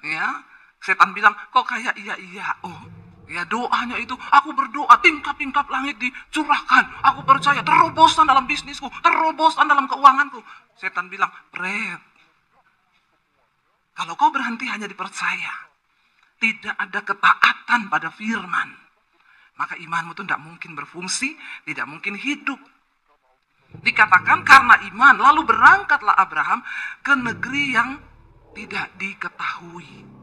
Ya, setan bilang kok kayak iya, oh. Ya, doanya itu, aku berdoa, tingkap-tingkap langit dicurahkan. Aku percaya, terobosan dalam bisnisku, terobosan dalam keuanganku. Setan bilang, Fred, kalau kau berhenti hanya dipercaya, tidak ada ketaatan pada firman, maka imanmu itu tidak mungkin berfungsi, tidak mungkin hidup. Dikatakan karena iman, lalu berangkatlah Abraham ke negeri yang tidak diketahui.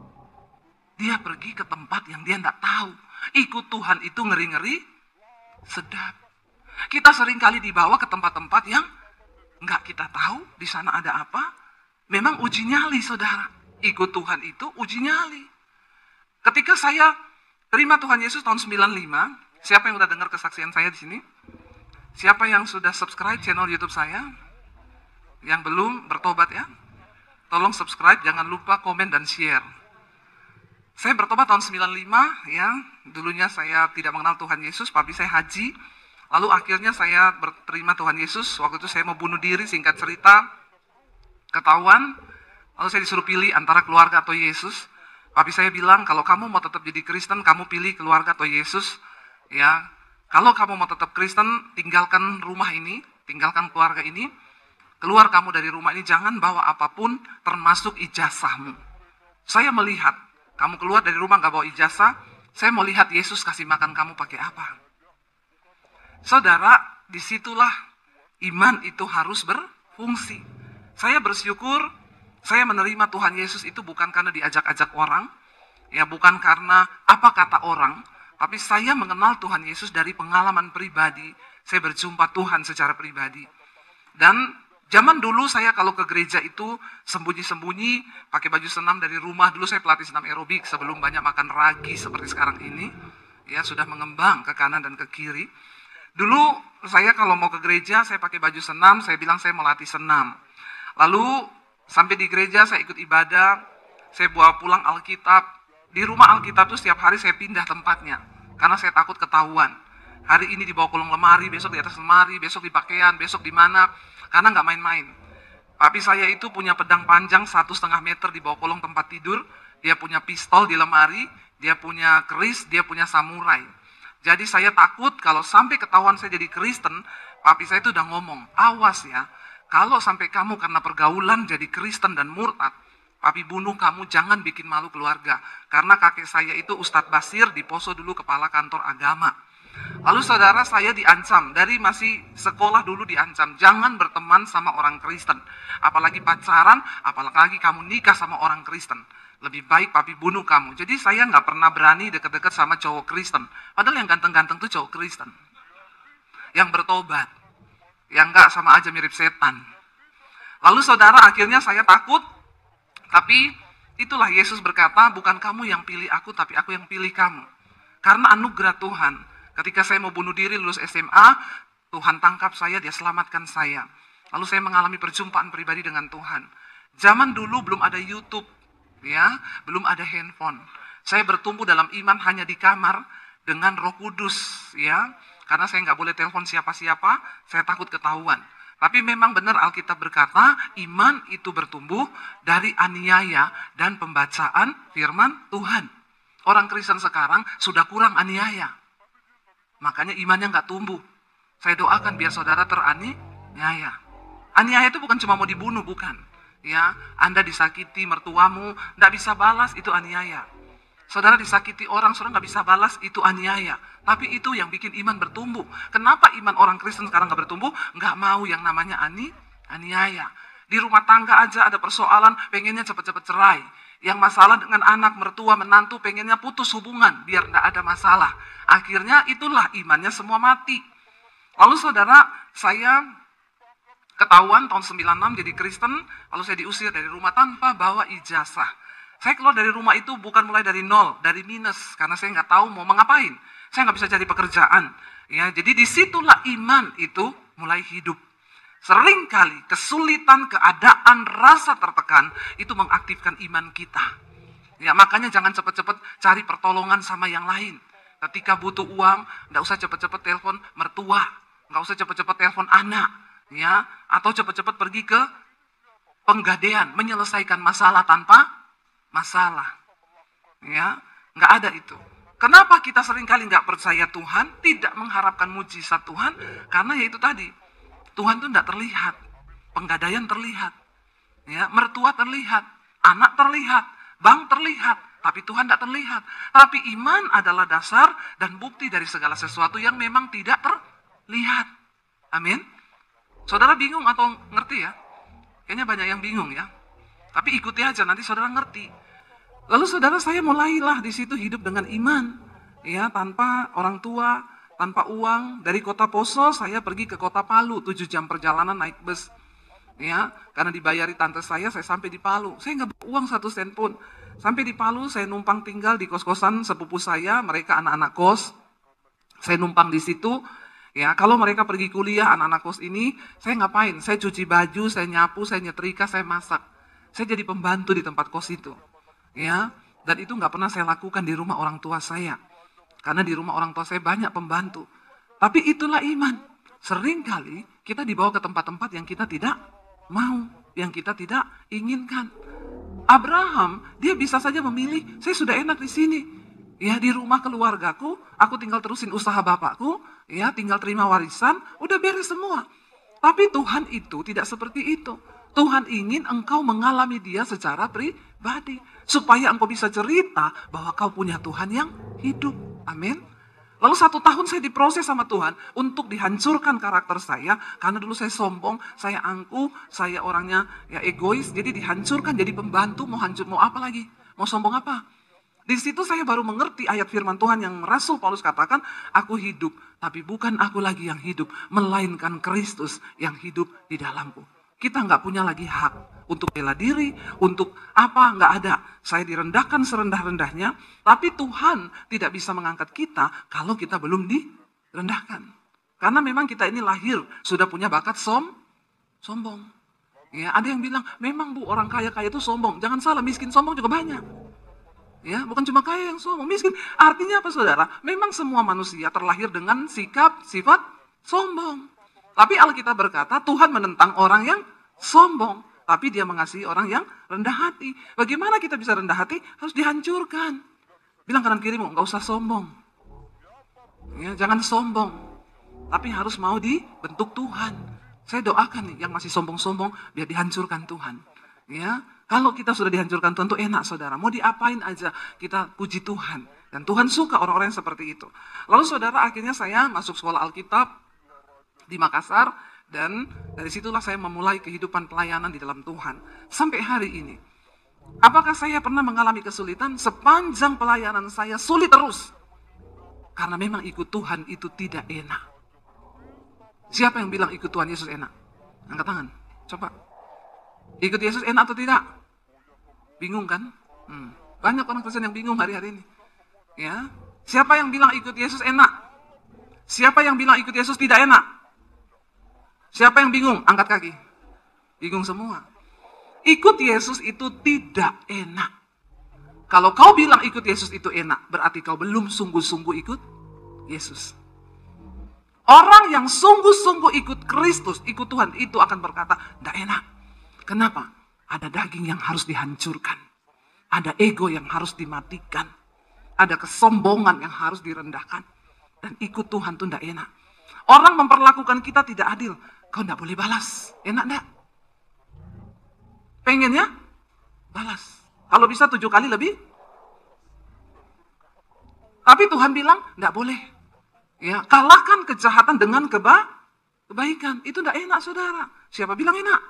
Dia pergi ke tempat yang dia tidak tahu. Ikut Tuhan itu ngeri-ngeri sedap. Kita seringkali dibawa ke tempat-tempat yang nggak kita tahu di sana ada apa. Memang uji nyali, saudara. Ikut Tuhan itu uji nyali. Ketika saya terima Tuhan Yesus tahun 95, siapa yang udah dengar kesaksian saya di sini? Siapa yang sudah subscribe channel YouTube saya? Yang belum, bertobat ya. Tolong subscribe, jangan lupa komen dan share. Saya bertobat tahun 95 ya. Dulunya saya tidak mengenal Tuhan Yesus, tapi saya haji. Lalu akhirnya saya berterima Tuhan Yesus. Waktu itu saya mau bunuh diri, singkat cerita. Ketahuan, lalu saya disuruh pilih antara keluarga atau Yesus. Papi saya bilang, kalau kamu mau tetap jadi Kristen, kamu pilih keluarga atau Yesus. Ya, kalau kamu mau tetap Kristen, tinggalkan rumah ini, tinggalkan keluarga ini. Keluar kamu dari rumah ini, jangan bawa apapun, termasuk ijazahmu. Saya melihat, kamu keluar dari rumah gak bawa ijazah, saya mau lihat Yesus kasih makan kamu pakai apa. Saudara, disitulah iman itu harus berfungsi. Saya bersyukur, saya menerima Tuhan Yesus itu bukan karena diajak-ajak orang, ya bukan karena apa kata orang, tapi saya mengenal Tuhan Yesus dari pengalaman pribadi. Saya berjumpa Tuhan secara pribadi. Dan zaman dulu saya kalau ke gereja itu sembunyi-sembunyi, pakai baju senam dari rumah. Dulu saya pelatih senam aerobik sebelum banyak makan ragi seperti sekarang ini. Ya, sudah mengembang ke kanan dan ke kiri. Dulu saya kalau mau ke gereja, saya pakai baju senam, saya bilang saya melatih senam. Lalu sampai di gereja saya ikut ibadah, saya bawa pulang Alkitab. Di rumah Alkitab itu setiap hari saya pindah tempatnya, karena saya takut ketahuan. Hari ini di bawah kolong lemari, besok di atas lemari, besok di pakaian, besok di mana. Karena nggak main-main. Papi saya itu punya pedang panjang 1,5 meter di bawah kolong tempat tidur. Dia punya pistol di lemari, dia punya keris, dia punya samurai. Jadi saya takut kalau sampai ketahuan saya jadi Kristen, papi saya itu udah ngomong, awas ya. Kalau sampai kamu karena pergaulan jadi Kristen dan murtad, papi bunuh kamu, jangan bikin malu keluarga. Karena kakek saya itu Ustadz Basir di Poso dulu kepala kantor agama. Lalu saudara, saya diancam, dari masih sekolah dulu diancam, jangan berteman sama orang Kristen. Apalagi pacaran, apalagi kamu nikah sama orang Kristen. Lebih baik papi bunuh kamu. Jadi saya nggak pernah berani deket-deket sama cowok Kristen. Padahal yang ganteng-ganteng tuh cowok Kristen. Yang bertobat. Yang nggak sama aja mirip setan. Lalu saudara, akhirnya saya takut. Tapi itulah Yesus berkata, bukan kamu yang pilih aku, tapi aku yang pilih kamu. Karena anugerah Tuhan. Ketika saya mau bunuh diri lulus SMA, Tuhan tangkap saya, dia selamatkan saya. Lalu saya mengalami perjumpaan pribadi dengan Tuhan. Zaman dulu belum ada YouTube, ya, belum ada handphone. Saya bertumbuh dalam iman hanya di kamar dengan Roh Kudus, ya. Karena saya nggak boleh telepon siapa-siapa, saya takut ketahuan. Tapi memang benar Alkitab berkata, iman itu bertumbuh dari aniaya dan pembacaan firman Tuhan. Orang Kristen sekarang sudah kurang aniaya. Makanya imannya nggak tumbuh. Saya doakan biar saudara teraniaya. Aniaya itu bukan cuma mau dibunuh, bukan. Ya, Anda disakiti mertuamu, nggak bisa balas, itu aniaya. Saudara disakiti orang, saudara nggak bisa balas, itu aniaya. Tapi itu yang bikin iman bertumbuh. Kenapa iman orang Kristen sekarang nggak bertumbuh? Nggak mau yang namanya aniaya. Di rumah tangga aja ada persoalan, pengennya cepet-cepet cerai. Yang masalah dengan anak, mertua, menantu, pengennya putus hubungan, biar nggak ada masalah. Akhirnya itulah imannya semua mati. Lalu saudara, saya ketahuan tahun 96 jadi Kristen, lalu saya diusir dari rumah tanpa bawa ijazah. Saya keluar dari rumah itu bukan mulai dari nol, dari minus, karena saya nggak tahu mau mengapain. Saya nggak bisa cari pekerjaan. Ya, jadi disitulah iman itu mulai hidup. Seringkali kesulitan, keadaan, rasa tertekan itu mengaktifkan iman kita. Ya, makanya jangan cepet-cepet cari pertolongan sama yang lain. Ketika butuh uang, nggak usah cepet-cepet telepon mertua, nggak usah cepet-cepet telepon anak, ya, atau cepet-cepet pergi ke penggadean, menyelesaikan masalah tanpa masalah. Ya, nggak ada itu. Kenapa kita seringkali nggak percaya Tuhan, tidak mengharapkan mujizat Tuhan? Karena ya itu tadi, Tuhan itu tidak terlihat, penggadaian terlihat, ya, mertua terlihat, anak terlihat, bank terlihat, tapi Tuhan tidak terlihat. Tapi iman adalah dasar dan bukti dari segala sesuatu yang memang tidak terlihat. Amin. Saudara bingung atau ngerti ya? Kayaknya banyak yang bingung ya. Tapi ikuti aja, nanti saudara ngerti. Lalu saudara, saya mulailah di situ hidup dengan iman, ya, tanpa orang tua, tanpa uang. Dari kota Poso saya pergi ke kota Palu, 7 jam perjalanan naik bus, ya, karena dibayari tante saya sampai di Palu. Saya nggak bawa uang 1 sen pun. Sampai di Palu saya numpang tinggal di kos-kosan sepupu saya, mereka anak-anak kos. Saya numpang di situ. Ya, kalau mereka pergi kuliah, anak-anak kos ini, saya ngapain? Saya cuci baju, saya nyapu, saya nyetrika, saya masak. Saya jadi pembantu di tempat kos itu. Ya, dan itu nggak pernah saya lakukan di rumah orang tua saya. Karena di rumah orang tua saya banyak pembantu. Tapi itulah iman. Seringkali kita dibawa ke tempat-tempat yang kita tidak mau, yang kita tidak inginkan. Abraham, dia bisa saja memilih, saya sudah enak di sini. Ya, di rumah keluargaku, aku tinggal terusin usaha bapakku, ya, tinggal terima warisan, udah beres semua. Tapi Tuhan itu tidak seperti itu. Tuhan ingin engkau mengalami dia secara pribadi. Supaya engkau bisa cerita bahwa kau punya Tuhan yang hidup. Amin. Lalu 1 tahun saya diproses sama Tuhan untuk dihancurkan karakter saya. Karena dulu saya sombong, saya angkuh, saya orangnya ya egois. Jadi dihancurkan jadi pembantu, mau hancur, mau apa lagi? Mau sombong apa? Di situ saya baru mengerti ayat firman Tuhan yang Rasul Paulus katakan, aku hidup, tapi bukan aku lagi yang hidup, melainkan Kristus yang hidup di dalamku. Kita nggak punya lagi hak untuk bela diri, untuk apa, nggak ada. Saya direndahkan serendah-rendahnya, tapi Tuhan tidak bisa mengangkat kita kalau kita belum direndahkan. Karena memang kita ini lahir, sudah punya bakat sombong. Ya, ada yang bilang, memang Bu, orang kaya-kaya itu sombong. Jangan salah, miskin sombong juga banyak. Ya, bukan cuma kaya yang sombong, miskin. Artinya apa saudara? Memang semua manusia terlahir dengan sifat sombong. Tapi Alkitab berkata Tuhan menentang orang yang sombong, tapi dia mengasihi orang yang rendah hati. Bagaimana kita bisa rendah hati? Harus dihancurkan. Bilang kanan kirimu, nggak usah sombong. Ya, jangan sombong. Tapi harus mau dibentuk Tuhan. Saya doakan nih yang masih sombong-sombong biar dihancurkan Tuhan. Ya, Kalau kita sudah dihancurkan Tuhan, itu enak saudara. Mau diapain aja, kita puji Tuhan. Dan Tuhan suka orang-orang yang seperti itu. Lalu saudara, akhirnya saya masuk sekolah Alkitab di Makassar. Dan dari situlah saya memulai kehidupan pelayanan di dalam Tuhan. Sampai hari ini. Apakah saya pernah mengalami kesulitan? Sepanjang pelayanan saya sulit terus. Karena memang ikut Tuhan itu tidak enak. Siapa yang bilang ikut Tuhan Yesus enak? Angkat tangan, coba. Ikut Yesus enak atau tidak? Bingung kan? Banyak orang Kristen yang bingung hari-hari ini. Ya, siapa yang bilang ikut Yesus enak? Siapa yang bilang ikut Yesus tidak enak? Siapa yang bingung? Angkat kaki. Bingung semua. Ikut Yesus itu tidak enak. Kalau kau bilang ikut Yesus itu enak, berarti kau belum sungguh-sungguh ikut Yesus. Orang yang sungguh-sungguh ikut Kristus, ikut Tuhan, itu akan berkata, tidak enak. Kenapa? Ada daging yang harus dihancurkan. Ada ego yang harus dimatikan. Ada kesombongan yang harus direndahkan. Dan ikut Tuhan itu tidak enak. Orang memperlakukan kita tidak adil. Kau tidak boleh balas. Enak tidak? Pengennya? Balas. Kalau bisa 7 kali lebih. Tapi Tuhan bilang, tidak boleh. Ya, kalahkan kejahatan dengan kebaikan. Itu tidak enak saudara. Siapa bilang enak?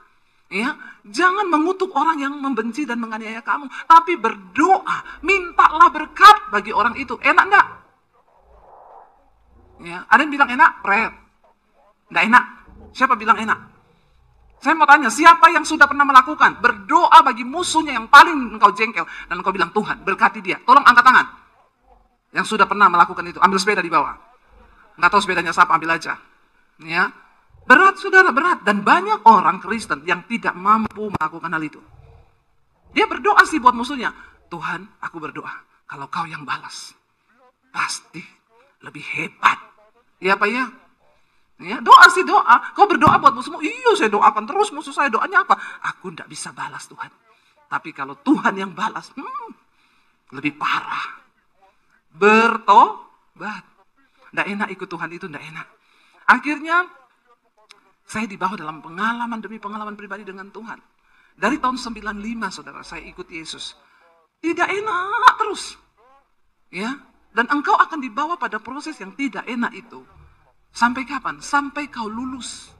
Ya, jangan mengutuk orang yang membenci dan menganiaya kamu. Tapi berdoa, mintalah berkat bagi orang itu. Enak enggak? Ya, ada yang bilang enak? Pret. Enggak enak. Siapa bilang enak? Saya mau tanya, siapa yang sudah pernah melakukan? Berdoa bagi musuhnya yang paling engkau jengkel. Dan engkau bilang, Tuhan, berkati dia. Tolong angkat tangan. Yang sudah pernah melakukan itu. Ambil sepeda di bawah. Nggak tahu sepedanya siapa, ambil aja. Ya. Berat saudara, berat. Dan banyak orang Kristen yang tidak mampu melakukan hal itu. Dia berdoa sih buat musuhnya. Tuhan, aku berdoa. Kalau kau yang balas, pasti lebih hebat. Ya Pak ya? Ya, doa sih doa. Kau berdoa buat musuhmu. Iya, saya doakan terus musuh saya. Doanya apa? Aku tidak bisa balas Tuhan. Tapi kalau Tuhan yang balas, lebih parah. Bertobat. Tidak enak ikut Tuhan itu, tidak enak. Akhirnya, saya dibawa dalam pengalaman demi pengalaman pribadi dengan Tuhan. Dari tahun 95, saudara, saya ikut Yesus. Tidak enak terus. Ya, dan engkau akan dibawa pada proses yang tidak enak itu. Sampai kapan? Sampai kau lulus.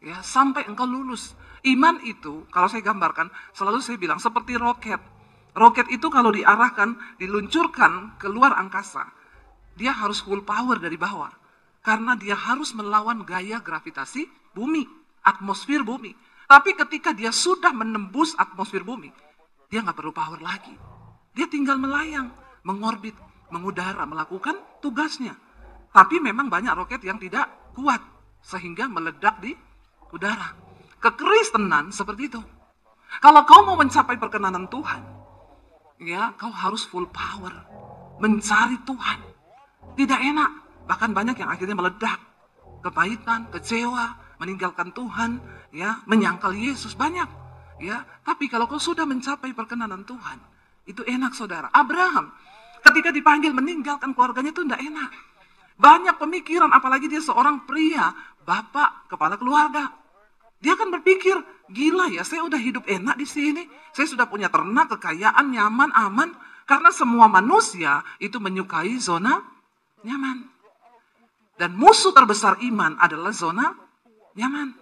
Ya, sampai engkau lulus. Iman itu, kalau saya gambarkan, selalu saya bilang, seperti roket. Roket itu kalau diarahkan, diluncurkan keluar angkasa, dia harus full power dari bawah. Karena dia harus melawan gaya gravitasi bumi, atmosfer bumi. Tapi ketika dia sudah menembus atmosfer bumi, dia nggak perlu power lagi. Dia tinggal melayang, mengorbit, mengudara, melakukan tugasnya. Tapi memang banyak roket yang tidak kuat, sehingga meledak di udara. Kekristenan seperti itu. Kalau kau mau mencapai perkenanan Tuhan, ya kau harus full power, mencari Tuhan. Tidak enak, bahkan banyak yang akhirnya meledak, kepahitan, kecewa, meninggalkan Tuhan, ya, menyangkal Yesus banyak, ya. Tapi kalau kau sudah mencapai perkenanan Tuhan, itu enak saudara. Abraham, ketika dipanggil meninggalkan keluarganya itu tidak enak. Banyak pemikiran, apalagi dia seorang pria, bapak, kepala keluarga. Dia akan berpikir, gila ya, saya udah hidup enak di sini, saya sudah punya ternak, kekayaan, nyaman, aman. Karena semua manusia itu menyukai zona nyaman. Dan musuh terbesar iman adalah zona nyaman.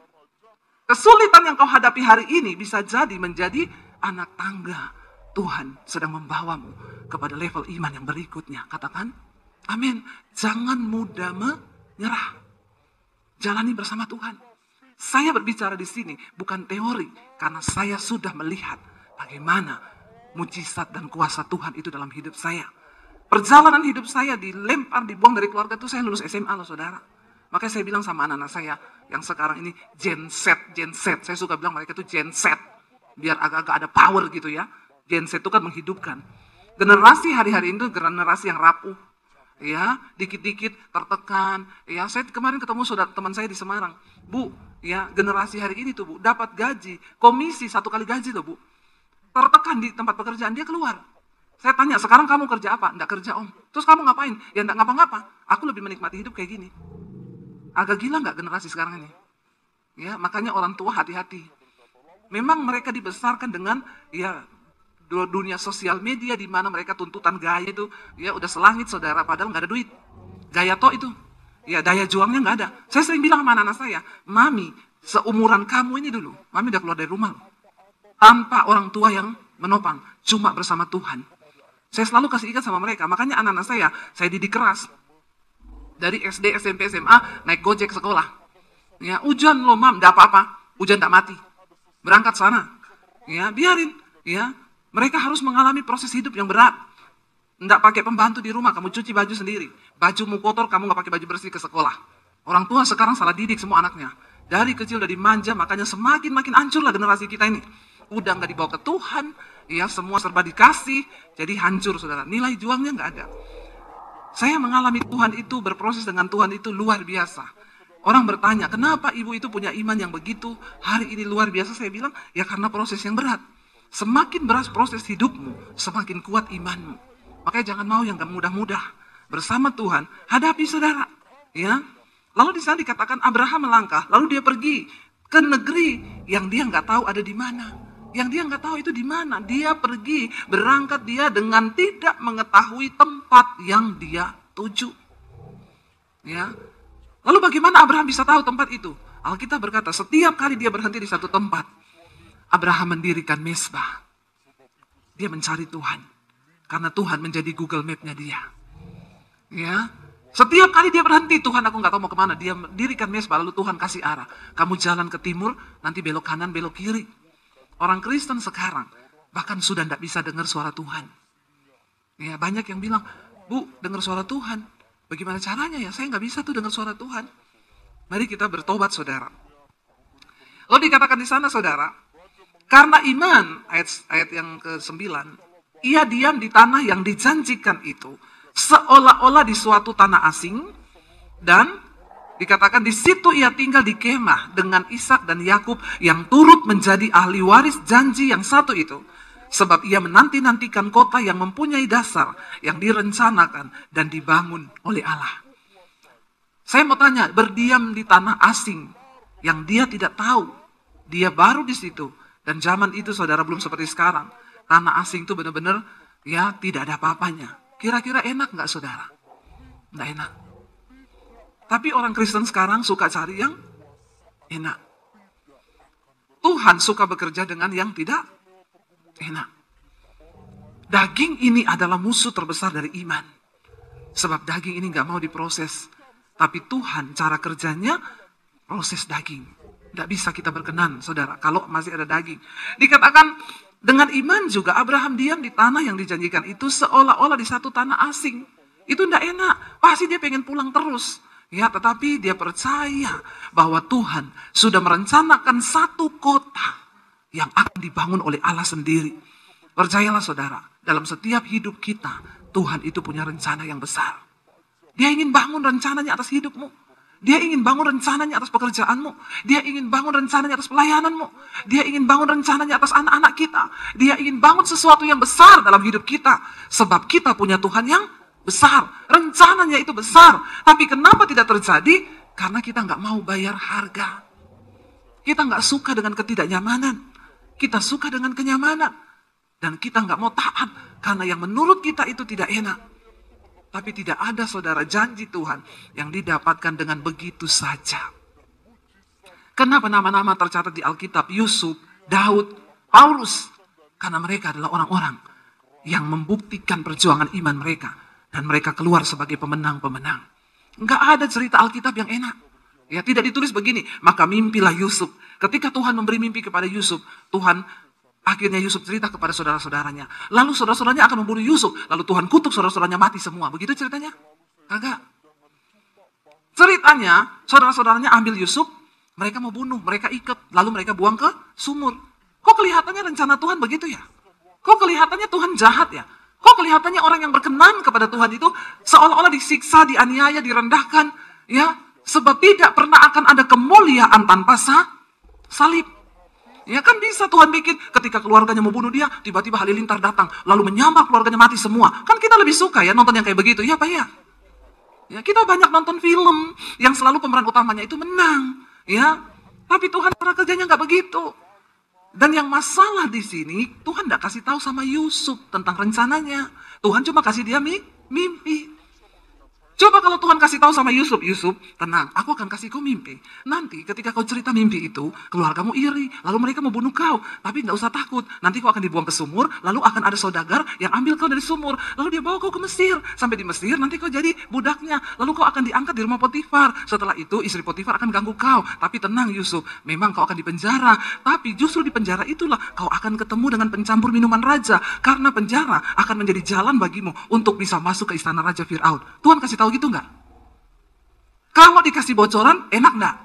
Kesulitan yang kau hadapi hari ini bisa jadi menjadi anak tangga. Tuhan sedang membawamu kepada level iman yang berikutnya. Katakan, amin. Jangan mudah menyerah. Jalani bersama Tuhan. Saya berbicara di sini bukan teori, karena saya sudah melihat bagaimana mujizat dan kuasa Tuhan itu dalam hidup saya. Perjalanan hidup saya dilempar, dibuang dari keluarga itu saya lulus SMA loh saudara. Makanya saya bilang sama anak-anak saya yang sekarang ini Gen Z. Saya suka bilang mereka itu Gen Z. Biar agak-agak ada power gitu ya. Gen Z itu kan menghidupkan. Generasi hari-hari itu generasi yang rapuh. Ya, dikit-dikit tertekan. Ya, saya kemarin ketemu saudara teman saya di Semarang. Bu, ya generasi hari ini tuh Bu, dapat gaji, komisi 1 kali gaji tuh Bu. Tertekan di tempat pekerjaan, dia keluar. Saya tanya, sekarang kamu kerja apa? Nggak kerja om. Terus kamu ngapain? Ya nggak ngapa-ngapa. Aku lebih menikmati hidup kayak gini. Agak gila nggak generasi sekarang ini? Ya, makanya orang tua hati-hati. Memang mereka dibesarkan dengan ya dunia sosial media di mana mereka tuntutan gaya itu ya udah selangit saudara, padahal nggak ada duit. Gaya toh itu, ya daya juangnya nggak ada. Saya sering bilang sama anak-anak saya, mami seumuran kamu ini dulu, mami udah keluar dari rumah loh. Tanpa orang tua yang menopang, cuma bersama Tuhan. Saya selalu kasih ikat sama mereka, makanya anak-anak saya didik keras. Dari SD, SMP, SMA, naik gojek sekolah. Ya, hujan loh mam, enggak apa-apa, hujan tak mati. Berangkat sana, ya biarin, ya. Mereka harus mengalami proses hidup yang berat. Enggak pakai pembantu di rumah, kamu cuci baju sendiri. Bajumu kotor, kamu nggak pakai baju bersih ke sekolah. Orang tua sekarang salah didik semua anaknya. Dari kecil udah dimanja, makanya makin hancurlah generasi kita ini. Udah nggak dibawa ke Tuhan, ya semua serba dikasih, jadi hancur saudara. Nilai juangnya nggak ada. Saya mengalami Tuhan itu, berproses dengan Tuhan itu luar biasa. Orang bertanya, kenapa ibu itu punya iman yang begitu, hari ini luar biasa? Saya bilang, ya karena proses yang berat. Semakin berat proses hidupmu, semakin kuat imanmu. Makanya jangan mau yang gak mudah-mudah. Bersama Tuhan, hadapi saudara. Ya. Lalu di sana dikatakan Abraham melangkah, lalu dia pergi ke negeri yang dia nggak tahu ada di mana. Yang dia nggak tahu itu di mana. Dia pergi, berangkat dia dengan tidak mengetahui tempat yang dia tuju. Ya. Lalu bagaimana Abraham bisa tahu tempat itu? Alkitab berkata, setiap kali dia berhenti di satu tempat, Abraham mendirikan mezbah. Dia mencari Tuhan. Karena Tuhan menjadi Google Map-nya dia. Ya. Setiap kali dia berhenti, Tuhan aku nggak tahu mau kemana. Dia mendirikan mezbah, lalu Tuhan kasih arah. Kamu jalan ke timur, nanti belok kanan, belok kiri. Orang Kristen sekarang bahkan sudah tidak bisa dengar suara Tuhan. Ya, banyak yang bilang, Bu, dengar suara Tuhan. Bagaimana caranya ya? Saya nggak bisa tuh dengar suara Tuhan. Mari kita bertobat, saudara. Lalu dikatakan di sana, saudara, karena iman, ayat yang ke-9, ia diam di tanah yang dijanjikan itu, seolah-olah di suatu tanah asing, dan dikatakan di situ ia tinggal di kemah dengan Ishak dan Yakub yang turut menjadi ahli waris janji yang satu itu. Sebab ia menanti-nantikan kota yang mempunyai dasar, yang direncanakan dan dibangun oleh Allah. Saya mau tanya, berdiam di tanah asing yang dia tidak tahu, dia baru di situ, dan zaman itu saudara belum seperti sekarang. Tanah asing itu benar-benar ya tidak ada apa-apanya. Kira-kira enak nggak saudara? Nggak enak. Tapi orang Kristen sekarang suka cari yang enak. Tuhan suka bekerja dengan yang tidak enak. Daging ini adalah musuh terbesar dari iman. Sebab daging ini nggak mau diproses. Tapi Tuhan cara kerjanya proses daging. Nggak bisa kita berkenan saudara kalau masih ada daging. Dikatakan dengan iman juga Abraham diam di tanah yang dijanjikan itu seolah-olah di satu tanah asing. Itu nggak enak. Pasti dia pengen pulang terus. Ya, tetapi dia percaya bahwa Tuhan sudah merencanakan satu kota yang akan dibangun oleh Allah sendiri. Percayalah saudara, dalam setiap hidup kita, Tuhan itu punya rencana yang besar. Dia ingin bangun rencananya atas hidupmu. Dia ingin bangun rencananya atas pekerjaanmu. Dia ingin bangun rencananya atas pelayananmu. Dia ingin bangun rencananya atas anak-anak kita. Dia ingin bangun sesuatu yang besar dalam hidup kita. Sebab kita punya Tuhan yang besar. Rencananya itu besar. Tapi kenapa tidak terjadi? Karena kita nggak mau bayar harga. Kita nggak suka dengan ketidaknyamanan. Kita suka dengan kenyamanan. Dan kita nggak mau taat. Karena yang menurut kita itu tidak enak. Tapi tidak ada saudara janji Tuhan yang didapatkan dengan begitu saja. Kenapa nama-nama tercatat di Alkitab? Yusuf, Daud, Paulus. Karena mereka adalah orang-orang yang membuktikan perjuangan iman mereka. Dan mereka keluar sebagai pemenang-pemenang. Nggak ada cerita Alkitab yang enak. Ya, tidak ditulis begini, maka mimpilah Yusuf. Ketika Tuhan memberi mimpi kepada Yusuf, akhirnya Yusuf cerita kepada saudara-saudaranya. Lalu saudara-saudaranya akan membunuh Yusuf. Lalu Tuhan kutuk saudara-saudaranya mati semua. Begitu ceritanya? Kagak. Ceritanya, saudara-saudaranya ambil Yusuf, mereka mau bunuh, mereka ikat, lalu mereka buang ke sumur. Kok kelihatannya rencana Tuhan begitu ya? Kok kelihatannya Tuhan jahat ya? Kok kelihatannya orang yang berkenan kepada Tuhan itu seolah-olah disiksa, dianiaya, direndahkan, ya? Sebab tidak pernah akan ada kemuliaan tanpa salib. Ya kan bisa Tuhan bikin ketika keluarganya mau bunuh dia, tiba-tiba halilintar datang, lalu menyambar keluarganya mati semua. Kan kita lebih suka ya nonton yang kayak begitu, ya Pak ya? Ya kita banyak nonton film yang selalu pemeran utamanya itu menang, ya. Tapi Tuhan cara kerjanya nggak begitu. Dan yang masalah di sini, Tuhan tidak kasih tahu sama Yusuf tentang rencananya. Tuhan cuma kasih dia mimpi. Coba kalau Tuhan kasih tahu sama Yusuf, Yusuf, tenang, aku akan kasih kau mimpi. Nanti ketika kau cerita mimpi itu, keluargamu iri, lalu mereka mau bunuh kau. Tapi tidak usah takut, nanti kau akan dibuang ke sumur, lalu akan ada saudagar yang ambil kau dari sumur. Lalu dia bawa kau ke Mesir. Sampai di Mesir, nanti kau jadi budaknya. Lalu kau akan diangkat di rumah Potifar. Setelah itu, istri Potifar akan ganggu kau. Tapi tenang Yusuf, memang kau akan dipenjara. Tapi justru di penjara itulah kau akan ketemu dengan pencampur minuman raja. Karena penjara akan menjadi jalan bagimu untuk bisa masuk ke istana Raja Fir'aun. Tuhan kasih tahu gitu nggak? Kalau dikasih bocoran, enak nggak?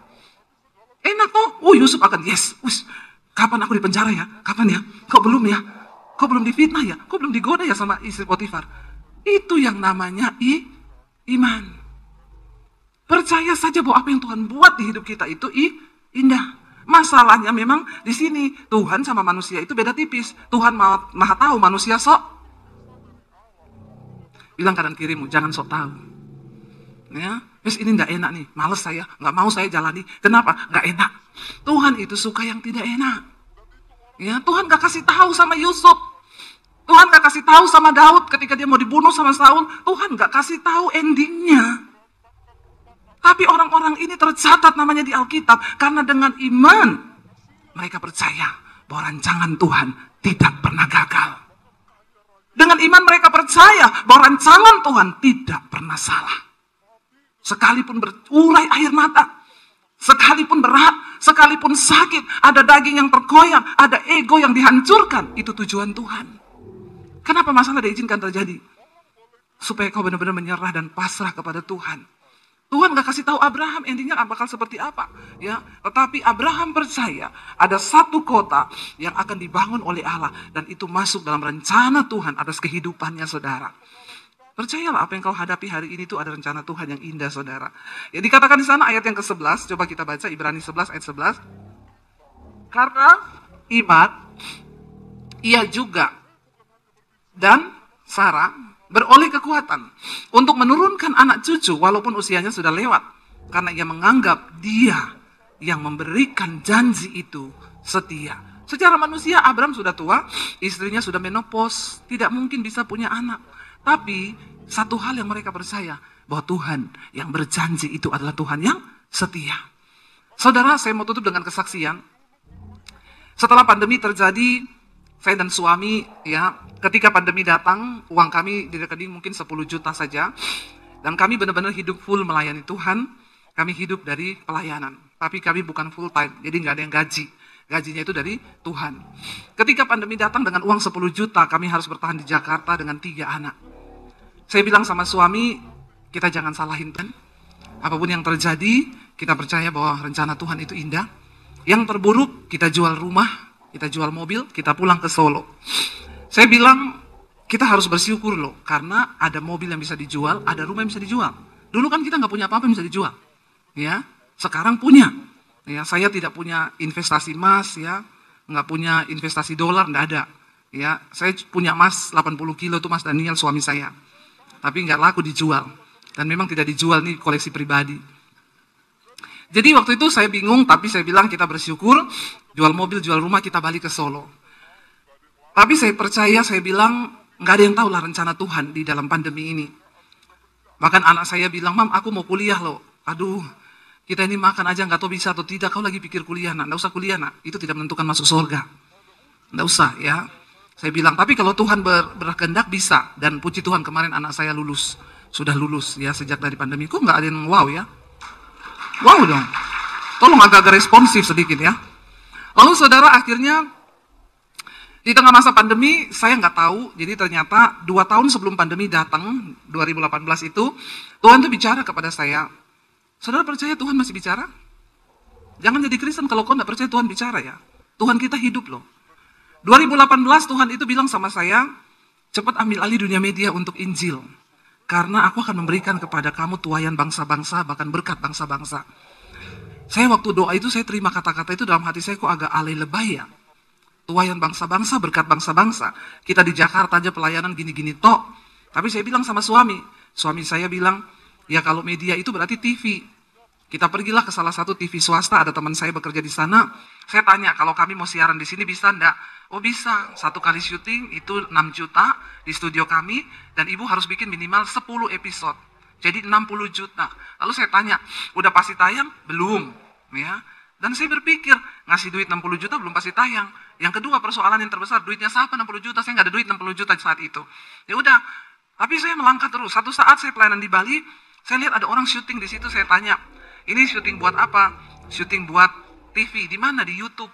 Enak tuh. Oh, Yusuf akan yes. Kapan aku di penjara ya? Kapan ya? Kok belum ya? Kok belum difitnah ya? Kok belum digoda ya sama istri Potifar? Itu yang namanya iman. Percaya saja bahwa apa yang Tuhan buat di hidup kita itu indah. Masalahnya memang di sini Tuhan sama manusia itu beda tipis. Tuhan maha tahu, manusia sok. Bilang kanan kirimu, jangan sok tahu. Ya, ini nggak enak nih, males saya, nggak mau saya jalani. Kenapa? Nggak enak. Tuhan itu suka yang tidak enak. Ya, Tuhan nggak kasih tahu sama Yusuf. Tuhan nggak kasih tahu sama Daud ketika dia mau dibunuh sama Saul. Tuhan nggak kasih tahu endingnya. Tapi orang-orang ini tercatat namanya di Alkitab karena dengan iman mereka percaya bahwa rancangan Tuhan tidak pernah gagal. Dengan iman mereka percaya bahwa rancangan Tuhan tidak pernah salah. Sekalipun berurai air mata, sekalipun berat, sekalipun sakit, ada daging yang terkoyak, ada ego yang dihancurkan, itu tujuan Tuhan. Kenapa masalah diizinkan terjadi? Supaya kau benar-benar menyerah dan pasrah kepada Tuhan. Tuhan gak kasih tahu Abraham endingnya bakal seperti apa, ya. Tetapi Abraham percaya ada satu kota yang akan dibangun oleh Allah dan itu masuk dalam rencana Tuhan atas kehidupannya, saudara. Percayalah apa yang kau hadapi hari ini itu ada rencana Tuhan yang indah, saudara. Ya, dikatakan di sana ayat yang ke-11, coba kita baca Ibrani 11 ayat 11. Karena iman, ia juga dan Sarah beroleh kekuatan untuk menurunkan anak cucu walaupun usianya sudah lewat. Karena ia menganggap dia yang memberikan janji itu setia. Secara manusia Abraham sudah tua, istrinya sudah menopause, tidak mungkin bisa punya anak. Tapi satu hal yang mereka percaya, bahwa Tuhan yang berjanji itu adalah Tuhan yang setia. Saudara, saya mau tutup dengan kesaksian. Setelah pandemi terjadi, saya dan suami, ya, ketika pandemi datang, uang kami di rekening mungkin 10 juta saja. Dan kami benar-benar hidup full melayani Tuhan. Kami hidup dari pelayanan. Tapi kami bukan full time, jadi nggak ada yang gaji. Gajinya itu dari Tuhan. Ketika pandemi datang dengan uang 10 juta, kami harus bertahan di Jakarta dengan 3 anak. Saya bilang sama suami, kita jangan salahin Tuhan. Apapun yang terjadi, kita percaya bahwa rencana Tuhan itu indah. Yang terburuk, kita jual rumah, kita jual mobil, kita pulang ke Solo. Saya bilang, kita harus bersyukur loh, karena ada mobil yang bisa dijual, ada rumah yang bisa dijual. Dulu kan kita nggak punya apa-apa yang bisa dijual. Ya, sekarang punya. Ya, saya tidak punya investasi emas, ya, nggak punya investasi dolar, nggak ada. Ya, saya punya emas 80 kilo itu Mas Daniel suami saya. Tapi nggak laku dijual. Dan memang tidak dijual, nih koleksi pribadi. Jadi waktu itu saya bingung, tapi saya bilang kita bersyukur, jual mobil, jual rumah, kita balik ke Solo. Tapi saya percaya, saya bilang, nggak ada yang tahu lah rencana Tuhan di dalam pandemi ini. Bahkan anak saya bilang, Mam, aku mau kuliah loh. Aduh, kita ini makan aja nggak tahu bisa atau tidak, kau lagi pikir kuliah, nak. Nggak usah kuliah, nak. Itu tidak menentukan masuk surga. Nggak usah, ya. Saya bilang, tapi kalau Tuhan berkehendak bisa. Dan puji Tuhan kemarin anak saya lulus. Sudah lulus ya sejak dari pandemi. Kok nggak ada yang wow ya? Wow dong. Tolong agak-agak responsif sedikit ya. Lalu saudara akhirnya di tengah masa pandemi saya nggak tahu. Jadi ternyata 2 tahun sebelum pandemi datang 2018 itu Tuhan tuh bicara kepada saya. Saudara percaya Tuhan masih bicara? Jangan jadi Kristen kalau kau nggak percaya Tuhan bicara ya. Tuhan kita hidup loh. 2018 Tuhan itu bilang sama saya, cepat ambil alih dunia media untuk Injil. Karena aku akan memberikan kepada kamu tuaian bangsa-bangsa, bahkan berkat bangsa-bangsa. Saya waktu doa itu, saya terima kata-kata itu dalam hati saya kok agak alay lebay ya. Tuaian bangsa-bangsa, berkat bangsa-bangsa. Kita di Jakarta aja pelayanan gini-gini tok. Tapi saya bilang sama suami saya bilang, ya kalau media itu berarti TV. Kita pergilah ke salah satu TV swasta, ada teman saya bekerja di sana. Saya tanya, kalau kami mau siaran di sini bisa enggak? Oh bisa, satu kali syuting itu 6 juta di studio kami, dan ibu harus bikin minimal 10 episode. Jadi 60 juta. Lalu saya tanya, udah pasti tayang? Belum. Ya. Dan saya berpikir, ngasih duit 60 juta belum pasti tayang. Yang kedua, persoalan yang terbesar, duitnya siapa 60 juta? Saya nggak ada duit 60 juta saat itu. Ya udah, tapi saya melangkah terus. Satu saat saya pelayanan di Bali, saya lihat ada orang syuting di situ, saya tanya, ini syuting buat apa? Syuting buat TV, di mana? Di YouTube.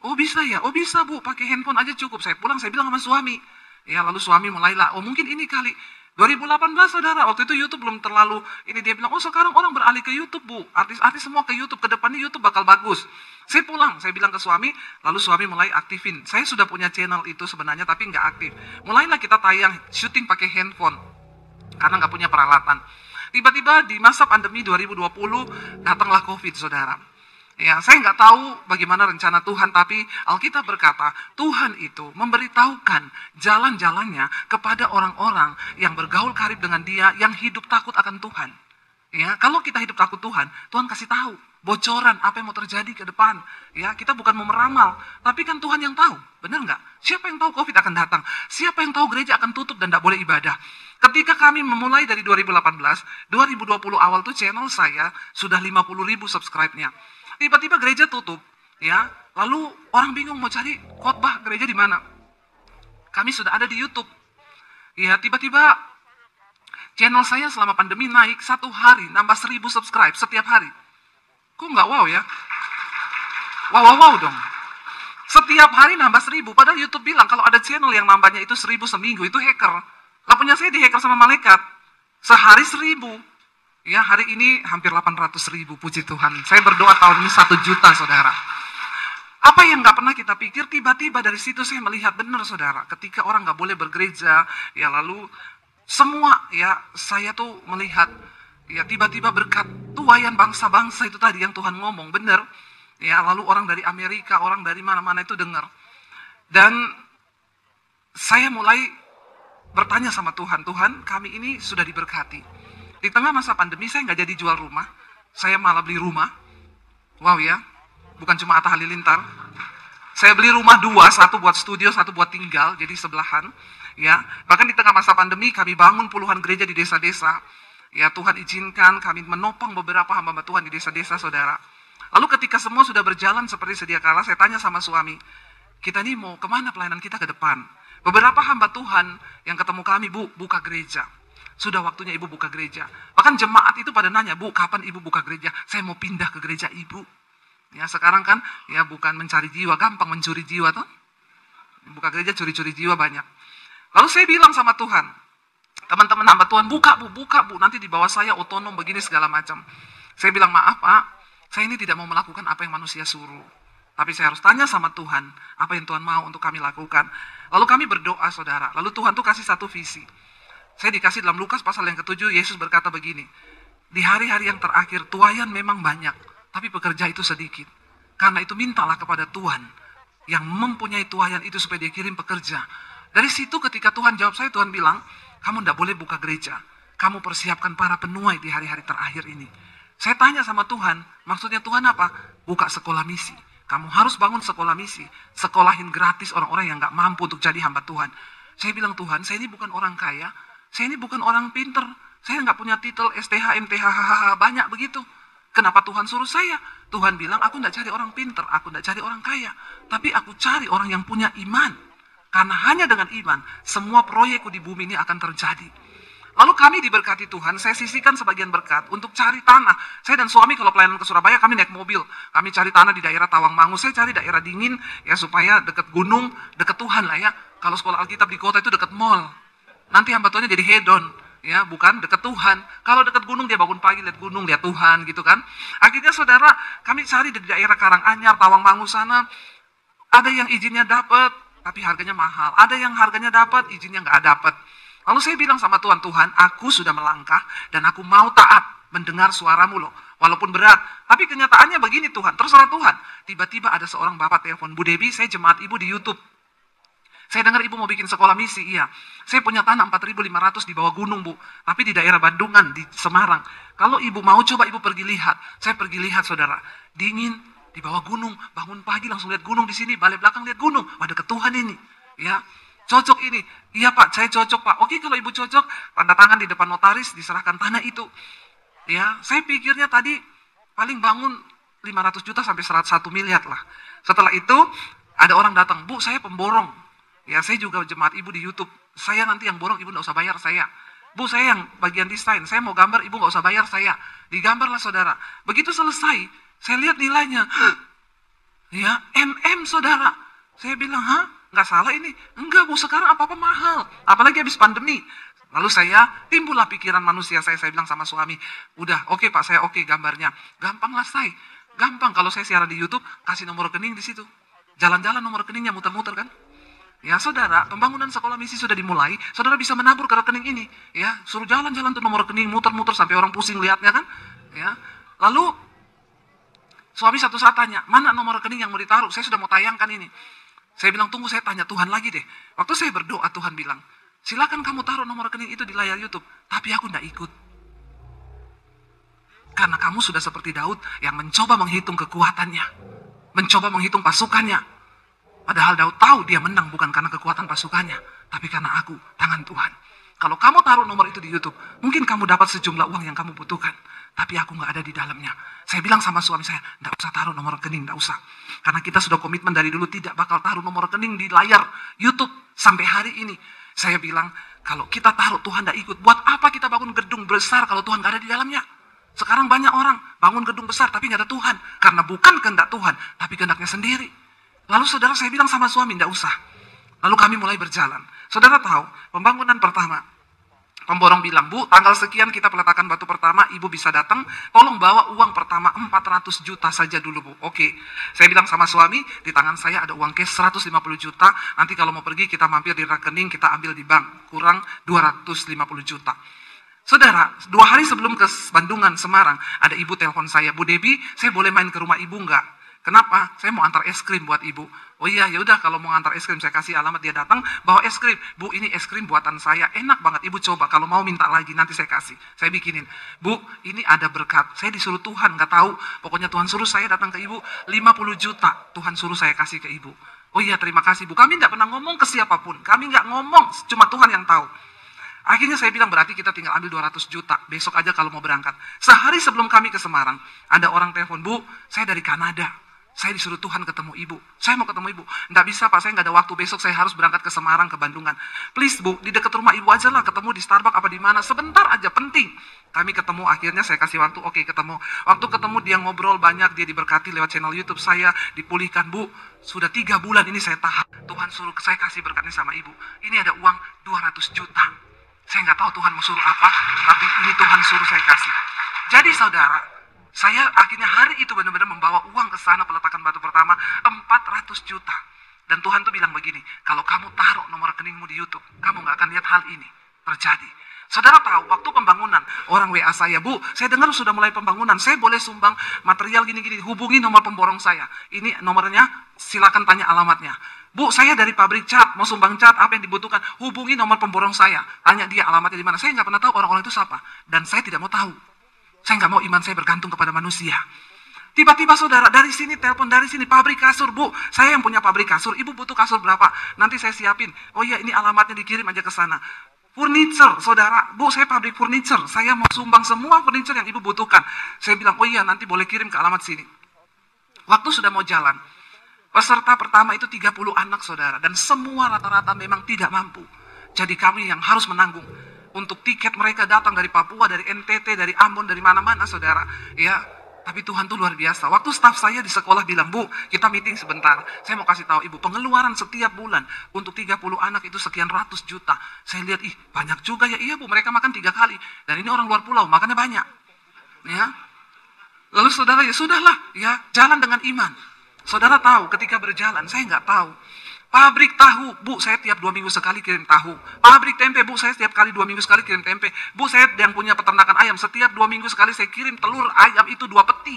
Oh bisa ya? Oh bisa bu, pakai handphone aja cukup. Saya pulang, saya bilang sama suami. Ya lalu suami mulailah, oh mungkin ini kali. 2018 saudara, waktu itu YouTube belum terlalu, ini dia bilang, oh sekarang orang beralih ke YouTube bu. Artis-artis semua ke YouTube, ke depannya YouTube bakal bagus. Saya pulang, saya bilang ke suami, lalu suami mulai aktifin. Saya sudah punya channel itu sebenarnya, tapi nggak aktif. Mulailah kita tayang, syuting pakai handphone. Karena nggak punya peralatan. Tiba-tiba di masa pandemi 2020 datanglah COVID, saudara. Ya, saya nggak tahu bagaimana rencana Tuhan, tapi Alkitab berkata Tuhan itu memberitahukan jalan-jalannya kepada orang-orang yang bergaul karib dengan Dia, yang hidup takut akan Tuhan. Ya, kalau kita hidup takut Tuhan, Tuhan kasih tahu bocoran apa yang mau terjadi ke depan. Ya, kita bukan mau meramal, tapi kan Tuhan yang tahu, benar nggak? Siapa yang tahu COVID akan datang? Siapa yang tahu gereja akan tutup dan tidak boleh ibadah? Ketika kami memulai dari 2018, 2020 awal tuh channel saya sudah 50.000 subscribe-nya. Tiba-tiba gereja tutup, ya. Lalu orang bingung mau cari khotbah gereja di mana. Kami sudah ada di YouTube. Ya, tiba-tiba channel saya selama pandemi naik satu hari, nambah 1.000 subscribe setiap hari. Kok nggak wow ya? Wow dong. Setiap hari nambah 1.000, padahal YouTube bilang kalau ada channel yang nambahnya itu 1.000 seminggu, itu hacker. Lah punya saya dihacker sama malaikat. Sehari 1.000. Ya, hari ini hampir 800.000, puji Tuhan. Saya berdoa tahun ini 1 juta, saudara. Apa yang nggak pernah kita pikir, tiba-tiba dari situ saya melihat benar, saudara. Ketika orang nggak boleh bergereja, ya lalu semua, ya saya tuh melihat, ya tiba-tiba berkat tuayan bangsa-bangsa itu tadi yang Tuhan ngomong, benar. Ya, lalu orang dari Amerika, orang dari mana-mana itu dengar. Dan saya mulai bertanya sama Tuhan, Tuhan kami ini sudah diberkati. Di tengah masa pandemi saya nggak jadi jual rumah, saya malah beli rumah. Wow ya, bukan cuma Atta Halilintar. Saya beli rumah 2, satu buat studio, satu buat tinggal, jadi sebelahan. Ya, bahkan di tengah masa pandemi kami bangun puluhan gereja di desa-desa. Ya, Tuhan izinkan kami menopang beberapa hamba Tuhan di desa-desa, saudara. Lalu ketika semua sudah berjalan seperti sedia kala, saya tanya sama suami, kita ini mau kemana pelayanan kita ke depan? Beberapa hamba Tuhan yang ketemu kami, Bu, buka gereja. Sudah waktunya ibu buka gereja. Bahkan jemaat itu pada nanya, Bu, kapan ibu buka gereja? Saya mau pindah ke gereja ibu. Ya, sekarang kan ya bukan mencari jiwa, gampang mencuri jiwa tuh. Buka gereja curi-curi jiwa banyak. Lalu saya bilang sama Tuhan, teman-teman hamba Tuhan, buka bu, nanti di bawah saya otonom begini segala macam. Saya bilang, maaf Pak, saya ini tidak mau melakukan apa yang manusia suruh. Tapi saya harus tanya sama Tuhan, apa yang Tuhan mau untuk kami lakukan. Lalu kami berdoa, saudara. Lalu Tuhan tuh kasih satu visi. Saya dikasih dalam Lukas pasal yang ke-7, Yesus berkata begini, di hari-hari yang terakhir, tuaian memang banyak, tapi pekerja itu sedikit. Karena itu mintalah kepada Tuhan, yang mempunyai tuaian itu supaya dia kirim pekerja. Dari situ ketika Tuhan jawab saya, Tuhan bilang, kamu tidak boleh buka gereja. Kamu persiapkan para penuai di hari-hari terakhir ini. Saya tanya sama Tuhan, maksudnya Tuhan apa? Buka sekolah misi. Kamu harus bangun sekolah misi. Sekolahin gratis orang-orang yang gak mampu untuk jadi hamba Tuhan. Saya bilang, Tuhan, saya ini bukan orang kaya. Saya ini bukan orang pinter. Saya nggak punya titel STH, MTH, banyak begitu. Kenapa Tuhan suruh saya? Tuhan bilang, aku nggak cari orang pinter, aku nggak cari orang kaya. Tapi aku cari orang yang punya iman. Karena hanya dengan iman, semua proyekku di bumi ini akan terjadi. Lalu kami diberkati Tuhan, saya sisihkan sebagian berkat untuk cari tanah. Saya dan suami kalau pelayanan ke Surabaya, kami naik mobil. Kami cari tanah di daerah Tawangmangu. Saya cari daerah dingin, ya supaya dekat gunung, dekat Tuhan lah ya. Kalau sekolah Alkitab di kota itu dekat mall. Nanti hamba Tuhannya jadi hedon, ya bukan dekat Tuhan. Kalau dekat gunung dia bangun pagi lihat gunung, lihat Tuhan gitu kan. Akhirnya saudara, kami cari di daerah Karanganyar, Tawangmangu sana. Ada yang izinnya dapat, tapi harganya mahal. Ada yang harganya dapat, izinnya nggak dapat. Lalu saya bilang sama Tuhan, Tuhan, aku sudah melangkah dan aku mau taat mendengar suaramu loh. Walaupun berat, tapi kenyataannya begini Tuhan, terserah Tuhan. Tiba-tiba ada seorang bapak telepon, Bu Debi, saya jemaat ibu di YouTube. Saya dengar ibu mau bikin sekolah misi, iya. Saya punya tanah 4.500 di bawah gunung, Bu. Tapi di daerah Bandungan, di Semarang. Kalau ibu mau, coba ibu pergi lihat. Saya pergi lihat, saudara. Dingin, di bawah gunung. Bangun pagi langsung lihat gunung di sini. Balik belakang lihat gunung. Ada ketuhan ini. Ya, cocok ini. Iya Pak, saya cocok Pak. Oke, kalau ibu cocok, tanda tangan di depan notaris, diserahkan tanah itu. Ya, saya pikirnya tadi paling bangun 500 juta sampai 101 miliar lah. Setelah itu, ada orang datang. Bu, saya pemborong. Ya, saya juga jemaat ibu di YouTube. Saya nanti yang borong, ibu nggak usah bayar saya. Bu, saya yang bagian desain, saya mau gambar, ibu nggak usah bayar saya. Digambarlah saudara. Begitu selesai, saya lihat nilainya. Ya, saudara. Saya bilang, hah? Nggak salah ini? Enggak Bu, sekarang apa-apa mahal. Apalagi habis pandemi. Lalu timbullah pikiran manusia saya bilang sama suami, udah oke Pak, saya oke gambarnya. Gampang lah saya. Gampang, kalau saya siaran di YouTube, kasih nomor rekening di situ. Jalan-jalan nomor rekeningnya muter-muter kan. Ya saudara, pembangunan sekolah misi sudah dimulai, saudara bisa menabur ke rekening ini. Ya, suruh jalan-jalan tuh nomor rekening, muter-muter sampai orang pusing lihatnya kan. Ya, lalu suami satu saat tanya, mana nomor rekening yang mau ditaruh? Saya sudah mau tayangkan ini. Saya bilang, tunggu saya tanya Tuhan lagi deh. Waktu saya berdoa, Tuhan bilang, silakan kamu taruh nomor rekening itu di layar YouTube, tapi aku tidak ikut. Karena kamu sudah seperti Daud yang mencoba menghitung kekuatannya, mencoba menghitung pasukannya. Padahal Daud tahu dia menang bukan karena kekuatan pasukannya, tapi karena aku, tangan Tuhan. Kalau kamu taruh nomor itu di YouTube, mungkin kamu dapat sejumlah uang yang kamu butuhkan, tapi aku nggak ada di dalamnya. Saya bilang sama suami saya, nggak usah taruh nomor rekening, nggak usah. Karena kita sudah komitmen dari dulu tidak bakal taruh nomor rekening di layar YouTube sampai hari ini. Saya bilang, kalau kita taruh Tuhan nggak ikut, buat apa kita bangun gedung besar kalau Tuhan nggak ada di dalamnya? Sekarang banyak orang bangun gedung besar tapi nggak ada Tuhan, karena bukan kehendak Tuhan, tapi kehendaknya sendiri. Lalu saudara, saya bilang sama suami, tidak usah. Lalu kami mulai berjalan. Saudara tahu, pembangunan pertama, pemborong bilang, Bu, tanggal sekian kita peletakan batu pertama, ibu bisa datang, tolong bawa uang pertama 400 juta saja dulu Bu. Oke, saya bilang sama suami, di tangan saya ada uang cash 150 juta, nanti kalau mau pergi kita mampir di rekening, kita ambil di bank, kurang 250 juta. Saudara, 2 hari sebelum ke Bandungan, Semarang, ada ibu telepon saya, Bu Debbie, saya boleh main ke rumah ibu nggak? Kenapa? Saya mau antar es krim buat ibu. Oh iya, ya udah kalau mau antar es krim saya kasih alamat, dia datang bawa es krim. Bu, ini es krim buatan saya, enak banget. Ibu coba, kalau mau minta lagi nanti saya kasih. Saya bikinin. Bu, ini ada berkat. Saya disuruh Tuhan, nggak tahu. Pokoknya Tuhan suruh saya datang ke ibu 50 juta. Tuhan suruh saya kasih ke ibu. Oh iya, terima kasih Bu. Kami nggak pernah ngomong ke siapapun. Kami nggak ngomong, cuma Tuhan yang tahu. Akhirnya saya bilang berarti kita tinggal ambil 200 juta. Besok aja kalau mau berangkat. Sehari sebelum kami ke Semarang, ada orang telepon, Bu, saya dari Kanada. Saya disuruh Tuhan ketemu ibu. Saya mau ketemu ibu. Nggak bisa Pak, saya nggak ada waktu. Besok saya harus berangkat ke Semarang, ke Bandungan. Please Bu, di dekat rumah ibu aja lah. Ketemu di Starbucks apa di mana. Sebentar aja, penting. Kami ketemu, akhirnya saya kasih waktu. Oke, ketemu. Waktu ketemu dia ngobrol banyak. Dia diberkati lewat channel YouTube saya. Dipulihkan. Bu, sudah 3 bulan ini saya tahan. Tuhan suruh saya kasih berkatnya sama ibu. Ini ada uang 200 juta. Saya nggak tahu Tuhan mau suruh apa. Tapi ini Tuhan suruh saya kasih. Jadi saudara, saya akhirnya hari itu benar-benar membawa uang ke sana peletakan batu pertama 400 juta. Dan Tuhan tuh bilang begini, kalau kamu taruh nomor rekeningmu di YouTube, kamu gak akan lihat hal ini terjadi. Saudara tahu, waktu pembangunan, orang WA saya, Bu, saya dengar sudah mulai pembangunan, saya boleh sumbang material gini-gini, hubungi nomor pemborong saya. Ini nomornya, silakan tanya alamatnya. Bu, saya dari pabrik cat, mau sumbang cat, apa yang dibutuhkan? Hubungi nomor pemborong saya, tanya dia alamatnya di mana. Saya nggak pernah tahu orang-orang itu siapa, dan saya tidak mau tahu. Saya nggak mau iman saya bergantung kepada manusia. Tiba-tiba saudara, dari sini telepon, dari sini pabrik kasur. Bu, saya yang punya pabrik kasur, ibu butuh kasur berapa? Nanti saya siapin. Oh iya, ini alamatnya, dikirim aja ke sana. Furniture, saudara, Bu, saya pabrik furniture, saya mau sumbang semua furniture yang ibu butuhkan. Saya bilang, oh iya, nanti boleh kirim ke alamat sini. Waktu sudah mau jalan, peserta pertama itu 30 anak saudara, dan semua rata-rata memang tidak mampu. Jadi kami yang harus menanggung. Untuk tiket mereka datang dari Papua, dari NTT, dari Ambon, dari mana-mana saudara. Ya, tapi Tuhan tuh luar biasa. Waktu staf saya di sekolah bilang, Bu, kita meeting sebentar. Saya mau kasih tahu ibu, pengeluaran setiap bulan untuk 30 anak itu sekian ratus juta. Saya lihat, ih banyak juga ya. Iya Bu, mereka makan 3 kali. Dan ini orang luar pulau, makannya banyak. Ya. Lalu saudara, ya sudahlah, ya jalan dengan iman. Saudara tahu, ketika berjalan, saya nggak tahu. Pabrik tahu, Bu, saya tiap 2 minggu sekali kirim tahu. Pabrik tempe, Bu, saya setiap kali 2 minggu sekali kirim tempe. Bu, saya yang punya peternakan ayam, setiap 2 minggu sekali saya kirim telur ayam itu 2 peti.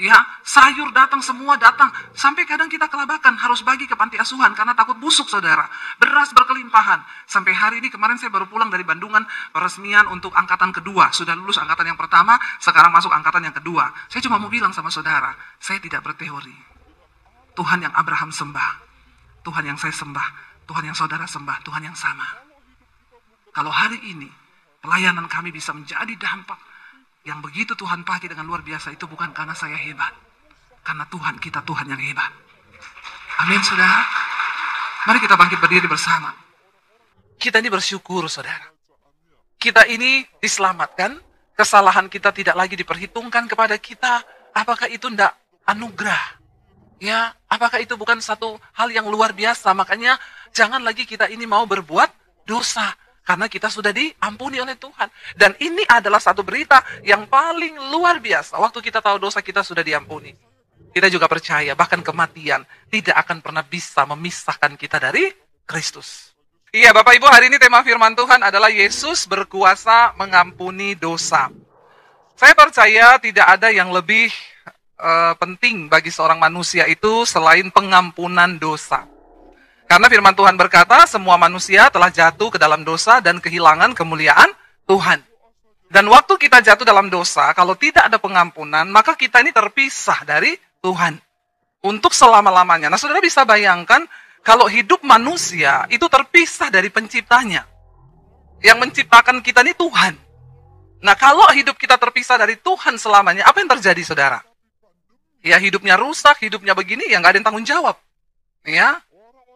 Ya, sayur datang, semua datang. Sampai kadang kita kelabakan, harus bagi ke panti asuhan karena takut busuk, saudara. Beras berkelimpahan. Sampai hari ini, kemarin saya baru pulang dari Bandungan, peresmian untuk angkatan kedua. Sudah lulus angkatan yang pertama, sekarang masuk angkatan yang kedua. Saya cuma mau bilang sama saudara, saya tidak berteori. Tuhan yang Abraham sembah, Tuhan yang saya sembah, Tuhan yang saudara sembah, Tuhan yang sama. Kalau hari ini, pelayanan kami bisa menjadi dampak yang begitu Tuhan pakai dengan luar biasa, itu bukan karena saya hebat. Karena Tuhan kita, Tuhan yang hebat. Amin, saudara. Mari kita bangkit berdiri bersama. Kita ini bersyukur, saudara. Kita ini diselamatkan. Kesalahan kita tidak lagi diperhitungkan kepada kita. Apakah itu tidak anugerah? Ya, apakah itu bukan satu hal yang luar biasa? Makanya jangan lagi kita ini mau berbuat dosa. Karena kita sudah diampuni oleh Tuhan. Dan ini adalah satu berita yang paling luar biasa. Waktu kita tahu dosa kita sudah diampuni. Kita juga percaya bahkan kematian tidak akan pernah bisa memisahkan kita dari Kristus. Iya, Bapak Ibu, hari ini tema firman Tuhan adalah Yesus berkuasa mengampuni dosa. Saya percaya tidak ada yang lebih penting bagi seorang manusia itu selain pengampunan dosa. Karena firman Tuhan berkata, semua manusia telah jatuh ke dalam dosa dan kehilangan kemuliaan Tuhan. Dan waktu kita jatuh dalam dosa, kalau tidak ada pengampunan, maka kita ini terpisah dari Tuhan. Untuk selama-lamanya. Nah, saudara bisa bayangkan, kalau hidup manusia itu terpisah dari penciptanya. Yang menciptakan kita ini Tuhan. Nah, kalau hidup kita terpisah dari Tuhan selamanya, apa yang terjadi, saudara? Ya, hidupnya rusak, hidupnya begini, ya nggak ada yang tanggung jawab. Ya.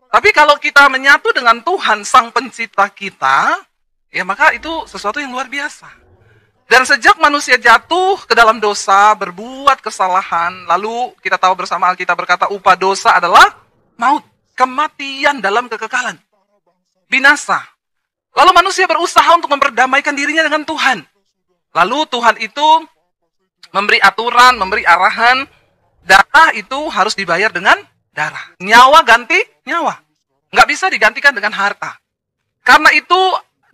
Tapi kalau kita menyatu dengan Tuhan, Sang Pencipta kita, ya maka itu sesuatu yang luar biasa. Dan sejak manusia jatuh ke dalam dosa, berbuat kesalahan, lalu kita tahu bersama Alkitab berkata, upah dosa adalah maut, kematian dalam kekekalan, binasa. Lalu manusia berusaha untuk memperdamaikan dirinya dengan Tuhan. Lalu Tuhan itu memberi aturan, memberi arahan, darah itu harus dibayar dengan darah. Nyawa ganti nyawa. Nggak bisa digantikan dengan harta. Karena itu,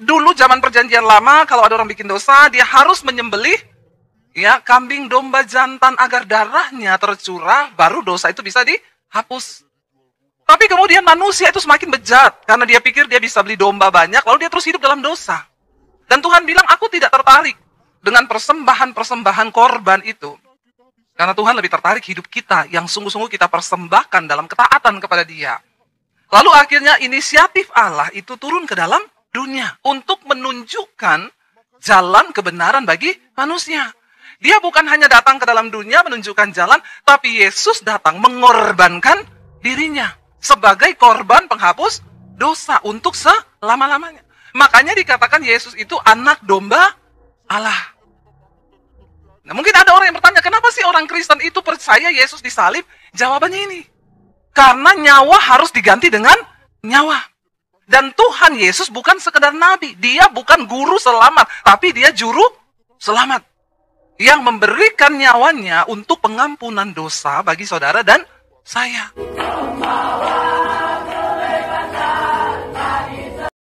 dulu zaman perjanjian lama, kalau ada orang bikin dosa, dia harus menyembelih ya kambing, domba, jantan, agar darahnya tercurah, baru dosa itu bisa dihapus. Tapi kemudian manusia itu semakin bejat, karena dia pikir dia bisa beli domba banyak, lalu dia terus hidup dalam dosa. Dan Tuhan bilang, aku tidak tertarik dengan persembahan-persembahan korban itu. Karena Tuhan lebih tertarik hidup kita yang sungguh-sungguh kita persembahkan dalam ketaatan kepada Dia. Lalu akhirnya inisiatif Allah itu turun ke dalam dunia untuk menunjukkan jalan kebenaran bagi manusia. Dia bukan hanya datang ke dalam dunia menunjukkan jalan, tapi Yesus datang mengorbankan dirinya sebagai korban penghapus dosa untuk selama-lamanya. Makanya dikatakan Yesus itu anak domba Allah. Nah, mungkin ada orang yang bertanya, kenapa sih orang Kristen itu percaya Yesus disalib? Jawabannya ini. Karena nyawa harus diganti dengan nyawa. Dan Tuhan Yesus bukan sekedar nabi. Dia bukan guru selamat. Tapi dia juru selamat. Yang memberikan nyawanya untuk pengampunan dosa bagi saudara dan saya.